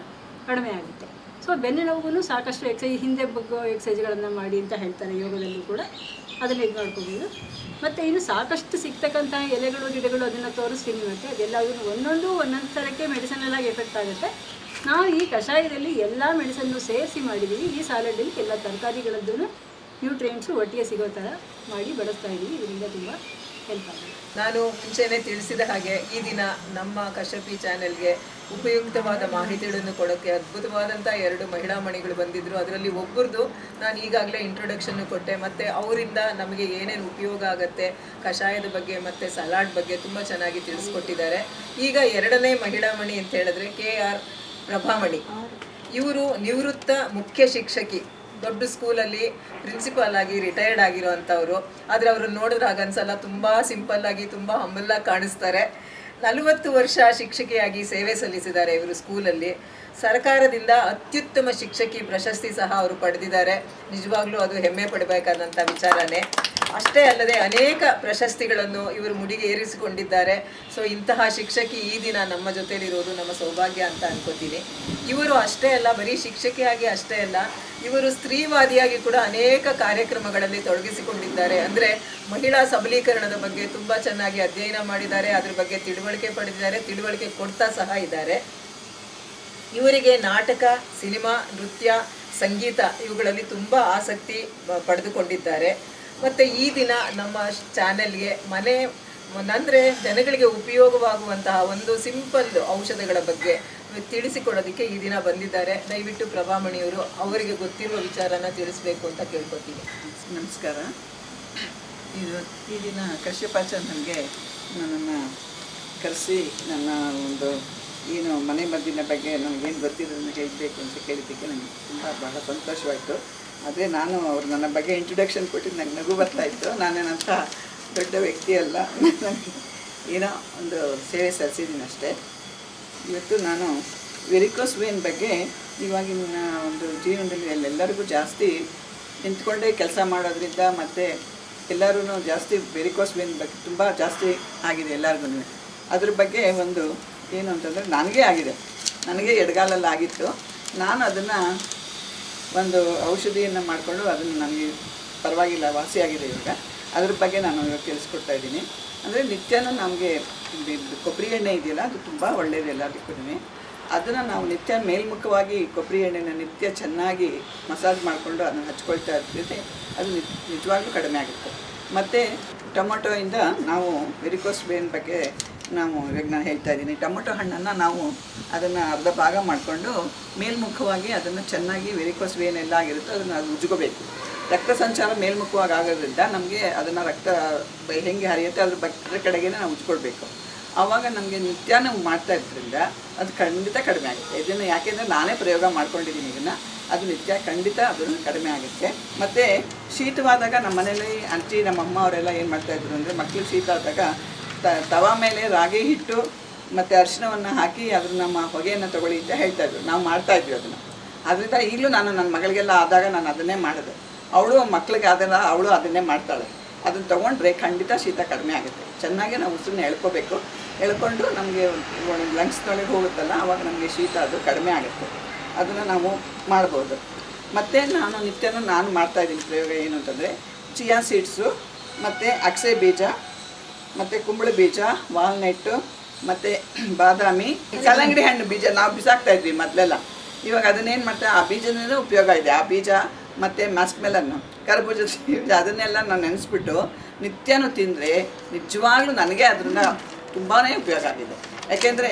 [SPEAKER 4] ಕಡಿಮೆ ಆಗುತ್ತೆ. ಸೊ ಬೆನ್ನು ನೋವಿಗೂ ಸಾಕಷ್ಟು ಎಕ್ಸಸೈಸ್, ಹಿಂದೆ ಬಗ್ಗೋ ಎಕ್ಸಸೈಸ್ಗಳನ್ನು ಮಾಡಿ ಅಂತ ಹೇಳ್ತಾರೆ ಯೋಗದಲ್ಲೂ ಕೂಡ. ಅದನ್ನು ಇದು ಮಾಡ್ಕೋಬೋದು. ಮತ್ತು ಇನ್ನು ಸಾಕಷ್ಟು ಸಿಗ್ತಕ್ಕಂಥ ಎಲೆಗಳು, ಗಿಡಗಳು ಅದನ್ನು ತೋರಿಸ್ತೀನಿ. ಮತ್ತು ಅದೆಲ್ಲದೂ ಒಂದೊಂದು ಥರಕ್ಕೆ ಮೆಡಿಸನಲ್ಲಾಗಿ ಎಫೆಕ್ಟ್ ಆಗುತ್ತೆ. ನಾವು ಈ ಕಷಾಯದಲ್ಲಿ ಎಲ್ಲ ಮೆಡಿಸನ್ನು ಸೇರಿಸಿ ಮಾಡಿದ್ದೀವಿ. ಈ ಸಾಲಡಲ್ಲಿ ಎಲ್ಲ ತರಕಾರಿಗಳದ್ದೂ ನ್ಯೂಟ್ರಿಯೆಂಟ್ಸು ಒಟ್ಟಿಗೆ ಸಿಗೋ ಥರ ಮಾಡಿ ಬಳಸ್ತಾ ಇದ್ದೀವಿ. ಇದರಿಂದ ತುಂಬ ಹೆಲ್ಪ್ ಆಗಿದೆ.
[SPEAKER 2] ನಾನು ಮುಂಚೆನೇ ತಿಳಿಸಿದ ಹಾಗೆ ಈ ದಿನ ನಮ್ಮ ಕಶ್ಯಪಿ ಚಾನೆಲ್ಗೆ ಉಪಯುಕ್ತವಾದ ಮಾಹಿತಿಗಳನ್ನು ಕೊಡೋಕ್ಕೆ ಅದ್ಭುತವಾದಂಥ 2 ಮಹಿಳಾ ಮಣಿಗಳು ಬಂದಿದ್ದರು. ಅದರಲ್ಲಿ ಒಬ್ಬರದು ನಾನು ಈಗಾಗಲೇ ಇಂಟ್ರೊಡಕ್ಷನ್ನು ಕೊಟ್ಟೆ, ಮತ್ತು ಅವರಿಂದ ನಮಗೆ ಏನೇನು ಉಪಯೋಗ ಆಗುತ್ತೆ ಕಷಾಯದ ಬಗ್ಗೆ ಮತ್ತು ಸಲಾಡ್ ಬಗ್ಗೆ ತುಂಬ ಚೆನ್ನಾಗಿ ತಿಳಿಸ್ಕೊಟ್ಟಿದ್ದಾರೆ. ಈಗ 2ನೇ ಮಹಿಳಾ ಮಣಿ ಅಂತ ಹೇಳಿದ್ರೆ KR ಪ್ರಭಾಮಣಿ. ಇವರು ನಿವೃತ್ತ ಮುಖ್ಯ ಶಿಕ್ಷಕಿ, ದೊಡ್ಡ ಸ್ಕೂಲಲ್ಲಿ ಪ್ರಿನ್ಸಿಪಾಲ್ ಆಗಿ ರಿಟೈರ್ಡ್ ಆಗಿರೋ ಅಂಥವ್ರು. ಆದರೆ ಅವ್ರನ್ನ ನೋಡಿದ್ರೆ ಹಾಗನ್ಸಲ್ಲ, ತುಂಬ ಸಿಂಪಲ್ಲಾಗಿ ತುಂಬ ಹಂಬಲಾಗಿ ಕಾಣಿಸ್ತಾರೆ. 40 ವರ್ಷ ಶಿಕ್ಷಕಿಯಾಗಿ ಸೇವೆ ಸಲ್ಲಿಸಿದ್ದಾರೆ ಇವರು ಸ್ಕೂಲಲ್ಲಿ. ಸರ್ಕಾರದಿಂದ ಅತ್ಯುತ್ತಮ ಶಿಕ್ಷಕಿ ಪ್ರಶಸ್ತಿ ಸಹ ಅವರು ಪಡೆದಿದ್ದಾರೆ. ನಿಜವಾಗ್ಲೂ ಅದು ಹೆಮ್ಮೆ ಪಡಬೇಕಾದಂಥ ವಿಚಾರನೇ. ಅಷ್ಟೇ ಅಲ್ಲದೆ ಅನೇಕ ಪ್ರಶಸ್ತಿಗಳನ್ನು ಇವರು ಮುಡಿಗೆ ಏರಿಸಿಕೊಂಡಿದ್ದಾರೆ. ಸೊ ಇಂತಹ ಶಿಕ್ಷಕಿ ಈ ದಿನ ನಮ್ಮ ಜೊತೆಲಿರೋದು ನಮ್ಮ ಸೌಭಾಗ್ಯ ಅಂತ ಅನ್ಕೋತೀನಿ. ಇವರು ಅಷ್ಟೇ ಅಲ್ಲ, ಬರೀ ಶಿಕ್ಷಕಿಯಾಗಿ ಅಷ್ಟೇ ಅಲ್ಲ, ಇವರು ಸ್ತ್ರೀವಾದಿಯಾಗಿ ಕೂಡ ಅನೇಕ ಕಾರ್ಯಕ್ರಮಗಳಲ್ಲಿ ತೊಡಗಿಸಿಕೊಂಡಿದ್ದಾರೆ. ಅಂದರೆ ಮಹಿಳಾ ಸಬಲೀಕರಣದ ಬಗ್ಗೆ ತುಂಬ ಚೆನ್ನಾಗಿ ಅಧ್ಯಯನ ಮಾಡಿದ್ದಾರೆ, ಅದ್ರ ಬಗ್ಗೆ ತಿಳುವಳಿಕೆ ಪಡೆದಿದ್ದಾರೆ, ತಿಳುವಳಿಕೆ ಕೊಡ್ತಾ ಸಹ ಇದ್ದಾರೆ. ಇವರಿಗೆ ನಾಟಕ, ಸಿನಿಮಾ, ನೃತ್ಯ, ಸಂಗೀತ ಇವುಗಳಲ್ಲಿ ತುಂಬ ಆಸಕ್ತಿ ಪಡೆದುಕೊಂಡಿದ್ದಾರೆ. ಮತ್ತು ಈ ದಿನ ನಮ್ಮ ಚಾನೆಲ್ಗೆ ಅಂದರೆ ಜನಗಳಿಗೆ ಉಪಯೋಗವಾಗುವಂತಹ ಒಂದು ಸಿಂಪಲ್ ಔಷಧಗಳ ಬಗ್ಗೆ ತಿಳಿಸಿಕೊಡೋದಕ್ಕೆ ಈ ದಿನ ಬಂದಿದ್ದಾರೆ. ದಯವಿಟ್ಟು ಪ್ರಭಾಮಣಿಯವರು ಅವರಿಗೆ ಗೊತ್ತಿರುವ ವಿಚಾರನ ತಿಳಿಸ್ಬೇಕು ಅಂತ ಕೇಳ್ಕೊತೀನಿ.
[SPEAKER 6] ನಮಸ್ಕಾರ. ಈ ದಿನ ಕಶ್ಯಪಾಚಾರ್ಯನಿಗೆ ನನ್ನನ್ನು ಕರೆಸಿ ನನ್ನ ಒಂದು ಏನು ಮನೆ ಮದ್ದಿನ ಬಗ್ಗೆ ನನಗೇನು ಗೊತ್ತಿರೋದನ್ನು ಹೇಳಬೇಕು ಅಂತ ಕೇಳಿದ್ದಕ್ಕೆ ನನಗೆ ಬಹಳ ಸಂತೋಷವಾಯಿತು. ಆದರೆ ನಾನು ಅವ್ರು ನನ್ನ ಬಗ್ಗೆ ಇಂಟ್ರೊಡಕ್ಷನ್ ಕೊಟ್ಟಿದ್ದು ನನಗೆ ನಗು ಬರ್ತಾಯಿತ್ತು. ನಾನೇನಂತ ದೊಡ್ಡ ವ್ಯಕ್ತಿ ಅಲ್ಲ, ಏನೋ ಒಂದು ಸೇವೆ ಸಲ್ಲಿಸಿದ್ದೀನಿ ಅಷ್ಟೇ. ಇವತ್ತು ನಾನು ವೆರಿಕೋಸ್ ವೇನ್ ಬಗ್ಗೆ ಇವಾಗಿನ ಒಂದು ಜೀವನದಲ್ಲಿ ಎಲ್ಲರಿಗೂ ಜಾಸ್ತಿ ನಿಂತ್ಕೊಂಡೇ ಕೆಲಸ ಮಾಡೋದ್ರಿಂದ ಮತ್ತು ಎಲ್ಲರೂ ಜಾಸ್ತಿ ವೆರಿಕೋಸ್ ವೇನ್ ಬಗ್ಗೆ ತುಂಬ ಜಾಸ್ತಿ ಆಗಿದೆ ಎಲ್ಲರಿಗೂ. ಅದ್ರ ಬಗ್ಗೆ ಒಂದು ಏನು ಅಂತಂದರೆ ನನಗೇ ಆಗಿದೆ, ನನಗೆ ಎಡಗಾಲಲ್ಲಿ ಆಗಿತ್ತು. ನಾನು ಅದನ್ನು ಒಂದು ಔಷಧಿಯನ್ನು ಮಾಡಿಕೊಂಡು ಅದನ್ನು ನನಗೆ ಪರವಾಗಿಲ್ಲ, ವಾಸಿಯಾಗಿದೆ ಇವಾಗ. ಅದ್ರ ಬಗ್ಗೆ ನಾನು ಇವಾಗ ತಿಳಿಸ್ಕೊಡ್ತಾ ಇದ್ದೀನಿ. ಅಂದರೆ ನಿತ್ಯನೂ ನಮಗೆ ಕೊಬ್ಬರಿ ಎಣ್ಣೆ ಇದೆಯಲ್ಲ, ಅದು ತುಂಬ ಒಳ್ಳೆಯದು ಎಲ್ಲದಕ್ಕೂ. ಅದನ್ನು ನಾವು ನಿತ್ಯ ಮೇಲ್ಮುಖವಾಗಿ ಕೊಬ್ಬರಿ ಎಣ್ಣೆನ ನಿತ್ಯ ಚೆನ್ನಾಗಿ ಮಸಾಜ್ ಮಾಡಿಕೊಂಡು ಅದನ್ನು ಹಚ್ಕೊಳ್ತಾ ಇರ್ತೀವಿ, ಅದು ನಿಜವಾಗ್ಲೂ ಕಡಿಮೆ ಆಗುತ್ತೆ. ಮತ್ತು ಟೊಮೊಟೊಯಿಂದ ನಾವು ವೆರಿಕೋಸ್ ವೇನ್ ಬಗ್ಗೆ ನಾವು ಇವಾಗ ನಾನು ಹೇಳ್ತಾ ಇದ್ದೀನಿ. ಟೊಮೊಟೊ ಹಣ್ಣನ್ನು ನಾವು ಅದನ್ನು ಅರ್ಧ ಭಾಗ ಮಾಡಿಕೊಂಡು ಮೇಲ್ಮುಖವಾಗಿ ಅದನ್ನು ಚೆನ್ನಾಗಿ ವೆರಿಕೋಸ್ ವೇನ್ ಎಲ್ಲ ಆಗಿರುತ್ತೋ ಅದನ್ನು ಅದು ಉಜ್ಕೋಬೇಕು. ರಕ್ತ ಸಂಚಾರ ಮೇಲ್ಮುಖವಾಗಿ ಆಗೋದ್ರಿಂದ ನಮಗೆ ಅದನ್ನು ರಕ್ತ ಹೆಂಗೆ ಹರಿಯುತ್ತೆ ಅದ್ರ ಕಡೆಗೇ ನಾವು ಉಜ್ಕೊಳ್ಬೇಕು. ಆವಾಗ ನಮಗೆ ನಿತ್ಯ ನಾವು ಮಾಡ್ತಾ ಇದ್ದರಿಂದ ಅದು ಖಂಡಿತ ಕಡಿಮೆ ಆಗುತ್ತೆ. ಇದನ್ನು ಯಾಕೆಂದರೆ ನಾನೇ ಪ್ರಯೋಗ ಮಾಡ್ಕೊಂಡಿದ್ದೀನಿ ಇದನ್ನು. ಅದು ನಿತ್ಯ ಖಂಡಿತ ಅದನ್ನು ಕಡಿಮೆ ಆಗುತ್ತೆ. ಮತ್ತು ಶೀತವಾದಾಗ ನಮ್ಮ ಮನೇಲಿ ಅಂಟಿ ನಮ್ಮ ಅಮ್ಮ ಅವರೆಲ್ಲ ಏನು ಮಾಡ್ತಾಯಿದ್ರು ಅಂದರೆ, ಮಕ್ಕಳು ಶೀತ ಆದಾಗ ತವಾ ಮೇಲೆ ರಾಗಿ ಹಿಟ್ಟು ಮತ್ತು ಅರಿಶಿನವನ್ನು ಹಾಕಿ ಅದನ್ನು ನಮ್ಮ ಹೊಗೆಯನ್ನು ತೊಗೊಳ್ಳಿ ಅಂತ ಹೇಳ್ತಾಯಿದ್ರು. ನಾವು ಮಾಡ್ತಾಯಿದ್ವಿ ಅದನ್ನು. ಅದರಿಂದ ಈಗಲೂ ನಾನು ನನ್ನ ಮಗಳಿಗೆಲ್ಲ ಆದಾಗ ನಾನು ಅದನ್ನೇ ಮಾಡಿದೆ. ಅವಳು ಮಕ್ಕಳಿಗೆ ಅದೆಲ್ಲ ಅವಳು ಅದನ್ನೇ ಮಾಡ್ತಾಳೆ. ಅದನ್ನು ತೊಗೊಂಡ್ರೆ ಖಂಡಿತ ಶೀತ ಕಡಿಮೆ ಆಗುತ್ತೆ. ಚೆನ್ನಾಗಿ ನಾವು ಉಸಿರನ್ನ ಎಳ್ಕೋಬೇಕು. ಎಳ್ಕೊಂಡು ನಮಗೆ ಲಂಗ್ಸ್ನೊಳಗೆ ಹೋಗುತ್ತಲ್ಲ, ಆವಾಗ ನಮಗೆ ಶೀತ ಅದು ಕಡಿಮೆ ಆಗುತ್ತೆ. ಅದನ್ನು ನಾವು ಮಾಡ್ಬೋದು. ಮತ್ತು ನಾನು ನಿತ್ಯನೂ ನಾನು ಮಾಡ್ತಾಯಿದ್ದೀನಿ ಪ್ರಯೋಗ ಏನು ಅಂತಂದರೆ, ಚಿಯಾ ಸೀಡ್ಸು ಮತ್ತು ಅಗಸೆ ಬೀಜ ಮತ್ತು ಕುಂಬಳ ಬೀಜ, ವಾಲ್ನಟ್ಟು ಮತ್ತು ಬಾದಾಮಿ, ಕಲ್ಲಂಗಡಿ ಹಣ್ಣು ಬೀಜ ನಾವು ಬಿಸಾಕ್ತಾಯಿದ್ವಿ ಮೊದಲೆಲ್ಲ. ಇವಾಗ ಅದನ್ನೇನು ಮಾಡ್ತಾರೆ, ಆ ಬೀಜದಿಂದ ಉಪಯೋಗ ಇದೆ. ಆ ಬೀಜ ಮತ್ತು ಮಾಸ್ಕ್ ಮೆಲನ್ನು, ಕರ್ಬೂಜ ಬೀಜ ಅದನ್ನೆಲ್ಲ ನಾನು ನೆನೆಸ್ಬಿಟ್ಟು ನಿತ್ಯನೂ ತಿಂದರೆ ನಿಜವಾಗ್ಲೂ ನನಗೆ ಅದರಿಂದ ತುಂಬಾ ಉಪಯೋಗ ಆಗಿದೆ. ಯಾಕೆಂದರೆ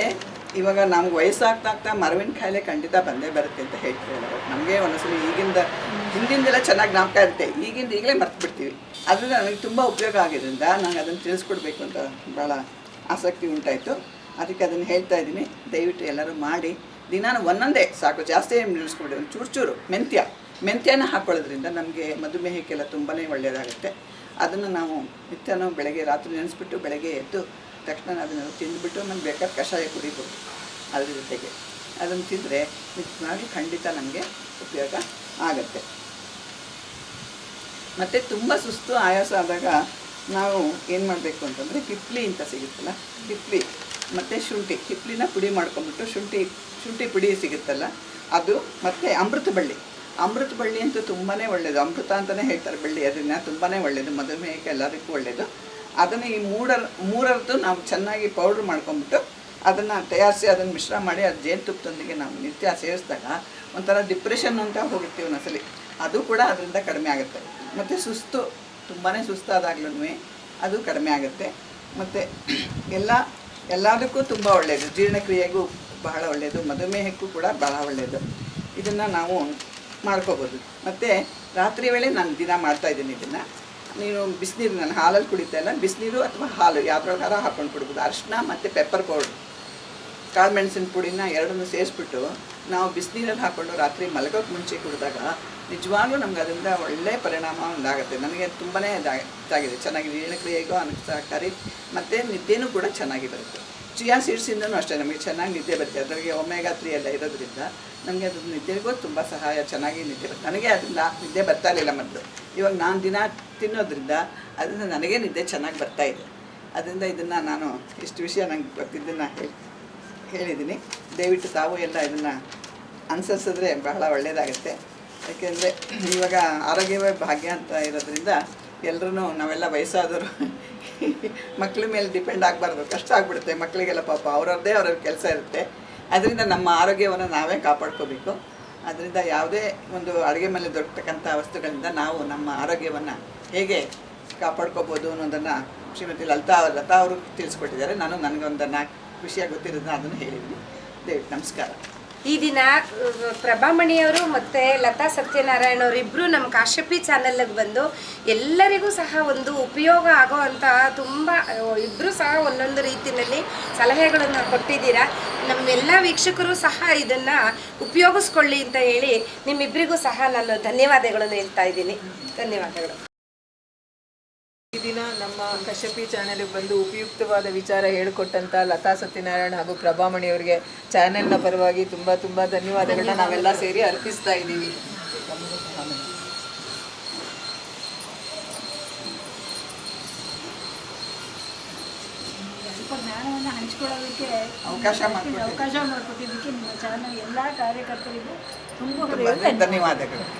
[SPEAKER 6] ಇವಾಗ ನಮ್ಗೆ ವಯಸ್ಸಾಗ್ತಾ ಮರವಿನ ಕಾಯಿಲೆ ಖಂಡಿತ ಬಂದೇ ಬರುತ್ತೆ ಅಂತ ಹೇಳ್ತೀವಿ ನಾವು. ನಮಗೆ ಒಂದೊಂದ್ಸಲ ಹಿಂದಿಂದೆಲ್ಲ ಚೆನ್ನಾಗಿ ಜ್ಞಾಪಕ ಇರುತ್ತೆ, ಈಗಲೇ ಮರ್ತು ಬಿಡ್ತೀವಿ. ಅದರಿಂದ ನನಗೆ ತುಂಬ ಉಪಯೋಗ ಆಗಿದ್ದರಿಂದ ನನಗೆ ಅದನ್ನು ತಿಳಿಸ್ಕೊಡ್ಬೇಕು ಅಂತ ಭಾಳ ಆಸಕ್ತಿ ಉಂಟಾಯಿತು. ಅದಕ್ಕೆ ಅದನ್ನು ಹೇಳ್ತಾ ಇದ್ದೀನಿ. ದಯವಿಟ್ಟು ಎಲ್ಲರೂ ಮಾಡಿ. ದಿನಾನು ಒಂದೊಂದೇ ಸಾಕು, ಜಾಸ್ತಿ ನಿಲ್ಲಿಸ್ಕೊಬಿಡಿ. ಒಂದು ಚೂರು ಮೆಂತ್ಯನ ಹಾಕ್ಕೊಳ್ಳೋದ್ರಿಂದ ನಮಗೆ ಮಧುಮೇಹಕ್ಕೆಲ್ಲ ತುಂಬಾ ಒಳ್ಳೆಯದಾಗುತ್ತೆ. ಅದನ್ನು ನಾವು ನಿತ್ಯನೂ ಬೆಳಗ್ಗೆ ರಾತ್ರಿ ನೆನೆಸ್ಬಿಟ್ಟು ಬೆಳಗ್ಗೆ ಎದ್ದು ತಕ್ಷಣ ಅದನ್ನು ತಿಂದುಬಿಟ್ಟು ನಮ್ಗೆ ಬೇಕಾದ ಕಷಾಯ ಕುಡಿಬೋದು. ಅದ್ರ ಜೊತೆಗೆ ಅದನ್ನು ತಿಂದರೆ ನಿಜವಾಗಿ ಖಂಡಿತ ನಮಗೆ ಉಪಯೋಗ ಆಗುತ್ತೆ. ಮತ್ತು ತುಂಬ ಸುಸ್ತು ಆಯಾಸ ಆದಾಗ ನಾವು ಏನು ಮಾಡಬೇಕು ಅಂತಂದರೆ, ಹಿಪ್ಲಿ ಅಂತ ಸಿಗುತ್ತಲ್ಲ, ಹಿಪ್ಲಿ ಮತ್ತು ಶುಂಠಿ, ಹಿಪ್ಲಿನ ಪುಡಿ ಮಾಡ್ಕೊಂಬಿಟ್ಟು ಶುಂಠಿ ಪುಡಿ ಸಿಗುತ್ತಲ್ಲ ಅದು, ಮತ್ತು ಅಮೃತ ಬಳ್ಳಿ ಅಂತೂ ತುಂಬಾ ಒಳ್ಳೆಯದು. ಅಮೃತ ಅಂತಲೇ ಹೇಳ್ತಾರೆ ಬಳ್ಳಿ, ಅದನ್ನು ತುಂಬಾ ಒಳ್ಳೆಯದು, ಮಧುಮೇಹಕ್ಕೆ ಎಲ್ಲದಕ್ಕೂ ಒಳ್ಳೆಯದು. ಅದನ್ನು ಈ ಮೂರರದ್ದು ನಾವು ಚೆನ್ನಾಗಿ ಪೌಡ್ರ್ ಮಾಡ್ಕೊಂಬಿಟ್ಟು ಅದನ್ನು ತಯಾರಿಸಿ ಅದನ್ನು ಮಿಶ್ರ ಮಾಡಿ ಅದು ಜೇನುತುಪ್ಪದೊಂದಿಗೆ ನಾವು ನಿತ್ಯ ಸೇವಿಸಿದಾಗ ಒಂಥರ ಡಿಪ್ರೆಷನ್ ಅಂತ ಹೋಗಿರ್ತೀವಿ ಒಂದೊಂದ್ಸಲಿ, ಅದು ಕೂಡ ಅದರಿಂದ ಕಡಿಮೆ ಆಗುತ್ತೆ. ಮತ್ತು ತುಂಬಾ ಸುಸ್ತಾದಾಗ್ಲೂ ಅದು ಕಡಿಮೆ ಆಗುತ್ತೆ. ಮತ್ತು ಎಲ್ಲದಕ್ಕೂ ತುಂಬ ಒಳ್ಳೆಯದು, ಜೀರ್ಣಕ್ರಿಯೆಗೂ ಬಹಳ ಒಳ್ಳೆಯದು, ಮಧುಮೇಹಕ್ಕೂ ಕೂಡ ಬಹಳ ಒಳ್ಳೆಯದು. ಇದನ್ನು ನಾವು ಮಾಡ್ಕೋಬೋದು. ಮತ್ತು ರಾತ್ರಿ ವೇಳೆ ನಾನು ದಿನ ಮಾಡ್ತಾಯಿದ್ದೀನಿ ಇದನ್ನು. ನೀನು ಬಿಸಿನೀರು, ನಾನು ಹಾಲಲ್ಲಿ ಕುಡಿತಾ ಇಲ್ಲ, ಬಿಸಿನೀರು ಅಥವಾ ಹಾಲು ಯಾವುದ್ರೊಳಗಾರ ಹಾಕ್ಕೊಂಡು ಕುಡ್ಬೋದು. ಅರಿಶಿನ ಮತ್ತು ಪೆಪ್ಪರ್ ಪೌಡ್ರ್, ಕಾಳು ಮೆಣಸಿನ ಪುಡಿನ ಎರಡನ್ನೂ ಸೇರಿಸ್ಬಿಟ್ಟು ನಾವು ಬಿಸಿನೀರಲ್ಲಿ ಹಾಕ್ಕೊಂಡು ರಾತ್ರಿ ಮಲಗೋಕ್ಕೆ ಮುಂಚೆ ಕುಡಿದಾಗ ನಿಜವಾಗ್ಲೂ ನಮ್ಗೆ ಅದರಿಂದ ಒಳ್ಳೆಯ ಪರಿಣಾಮ ಉಂಟಾಗುತ್ತೆ. ನನಗೆ ತುಂಬಾ ಇದಾಗಿದೆ, ಚೆನ್ನಾಗಿ ಜೀರ್ಣಕ್ರಿಯೆಗೂ ಸಹಕಾರಿ, ಮತ್ತು ನಿದ್ದೆನೂ ಕೂಡ ಚೆನ್ನಾಗಿ ಬರುತ್ತೆ. ಚಿಯಾ ಸೀಡ್ಸಿಂದನೂ ಅಷ್ಟೇ ನಮಗೆ ಚೆನ್ನಾಗಿ ನಿದ್ದೆ ಬರುತ್ತೆ. ಅದರಿಗೆ ಒಮೆಗಾ 3 ಎಲ್ಲ ಇರೋದ್ರಿಂದ ನಮಗೆ ಅದು ನಿದ್ದೆಗೂ ತುಂಬ ಸಹಾಯ, ಚೆನ್ನಾಗಿ ನಿದ್ದೆ ಬರುತ್ತೆ. ನನಗೆ ಅದರಿಂದ ನಿದ್ದೆ ಬರ್ತಾ ಇರಲಿಲ್ಲ ಮೊದಲು. ಇವಾಗ ನಾನು ದಿನ ತಿನ್ನೋದ್ರಿಂದ ಅದರಿಂದ ನನಗೆ ನಿದ್ದೆ ಚೆನ್ನಾಗಿ ಬರ್ತಾಯಿದೆ. ಅದರಿಂದ ಇದನ್ನು ನಾನು ಇಷ್ಟು ವಿಷಯ ನಂಗೆ ಗೊತ್ತಿದ್ದನ್ನು ಹೇಳಿದ್ದೀನಿ. ದಯವಿಟ್ಟು ತಾವು ಎಲ್ಲ ಇದನ್ನು ಅನುಸರಿಸಿದ್ರೆ ಬಹಳ ಒಳ್ಳೆಯದಾಗುತ್ತೆ. ಯಾಕೆಂದರೆ ಇವಾಗ ಆರೋಗ್ಯವೇ ಭಾಗ್ಯ ಅಂತ ಇರೋದ್ರಿಂದ ಎಲ್ಲರೂ ನಾವೆಲ್ಲ ವಯಸ್ಸಾದವರು ಮಕ್ಕಳ ಮೇಲೆ ಡಿಪೆಂಡ್ ಆಗಬಾರ್ದು, ಕಷ್ಟ ಆಗಿಬಿಡುತ್ತೆ ಮಕ್ಕಳಿಗೆಲ್ಲ. ಪಾಪ ಅವ್ರವ್ರದ್ದೇ ಕೆಲಸ ಇರುತ್ತೆ. ಅದರಿಂದ ನಮ್ಮ ಆರೋಗ್ಯವನ್ನು ನಾವೇ ಕಾಪಾಡ್ಕೋಬೇಕು. ಅದರಿಂದ ಯಾವುದೇ ಒಂದು ಅಡುಗೆ ಮೇಲೆ ದೊರಕತಕ್ಕಂಥ ವಸ್ತುಗಳಿಂದ ನಾವು ನಮ್ಮ ಆರೋಗ್ಯವನ್ನು ಹೇಗೆ ಕಾಪಾಡ್ಕೋಬೋದು ಅನ್ನೋದನ್ನು ಶ್ರೀಮತಿ ಲತಾ ಅವರು ತಿಳಿಸ್ಕೊಟ್ಟಿದ್ದಾರೆ. ನನಗೊಂದು 4 ವಿಷಯ ಗೊತ್ತಿರೋದನ್ನ ಅದನ್ನು ಹೇಳಿದ್ದೀನಿ. ದಯವಿಟ್ಟು ನಮಸ್ಕಾರ.
[SPEAKER 1] ಈ ದಿನ ಪ್ರಭಾಮಣಿಯವರು ಮತ್ತು ಲತಾ ಸತ್ಯನಾರಾಯಣ ಅವರಿಬ್ಬರು ನಮ್ಮ ಕಾಶ್ಯಪಿ ಚಾನಲ್ಗೆ ಬಂದು ಎಲ್ಲರಿಗೂ ಸಹ ಒಂದು ಉಪಯೋಗ ಆಗೋವಂಥ ತುಂಬ ಇಬ್ಬರು ಸಹ ಒಂದೊಂದು ರೀತಿಯಲ್ಲಿ ಸಲಹೆಗಳನ್ನು ಕೊಟ್ಟಿದ್ದೀರಾ. ನಮ್ಮೆಲ್ಲ ವೀಕ್ಷಕರು ಸಹ ಇದನ್ನು ಉಪಯೋಗಿಸ್ಕೊಳ್ಳಿ ಅಂತ ಹೇಳಿ ನಿಮ್ಮಿಬ್ಬರಿಗೂ ಸಹ ನಾನು ಧನ್ಯವಾದಗಳನ್ನು ಹೇಳ್ತಾ ಇದ್ದೀನಿ. ಧನ್ಯವಾದಗಳು.
[SPEAKER 2] ಈ ದಿನ ನಮ್ಮ ಕಶ್ಯಪಿ ಚಾನೆಲ್ಗೆ ಬಂದು ಉಪಯುಕ್ತವಾದ ವಿಚಾರ ಹೇಳಿಕೊಟ್ಟಂಥ ಲತಾ ಸತ್ಯನಾರಾಯಣ ಹಾಗೂ ಪ್ರಭಾಮಣಿಯವರಿಗೆ ಚಾನೆಲ್ನ ಪರವಾಗಿ ತುಂಬ ತುಂಬ ಧನ್ಯವಾದಗಳನ್ನ ನಾವೆಲ್ಲ ಸೇರಿ ಅರ್ಪಿಸ್ತಾ ಇದ್ದೀವಿ.
[SPEAKER 4] ಸ್ವಲ್ಪ ಜ್ಞಾನವನ್ನು ಹಂಚ್ಕೊಳ್ಳೋದಕ್ಕೆ
[SPEAKER 6] ಅವಕಾಶ
[SPEAKER 4] ಮಾಡಿಕೊಟ್ಟಿದ್ದಕ್ಕೆ ನಿಮ್ಮ ಚಾನಲ್ ಎಲ್ಲ ಕಾರ್ಯಕರ್ತರಿಗೂ ತುಂಬ
[SPEAKER 6] ಧನ್ಯವಾದಗಳು.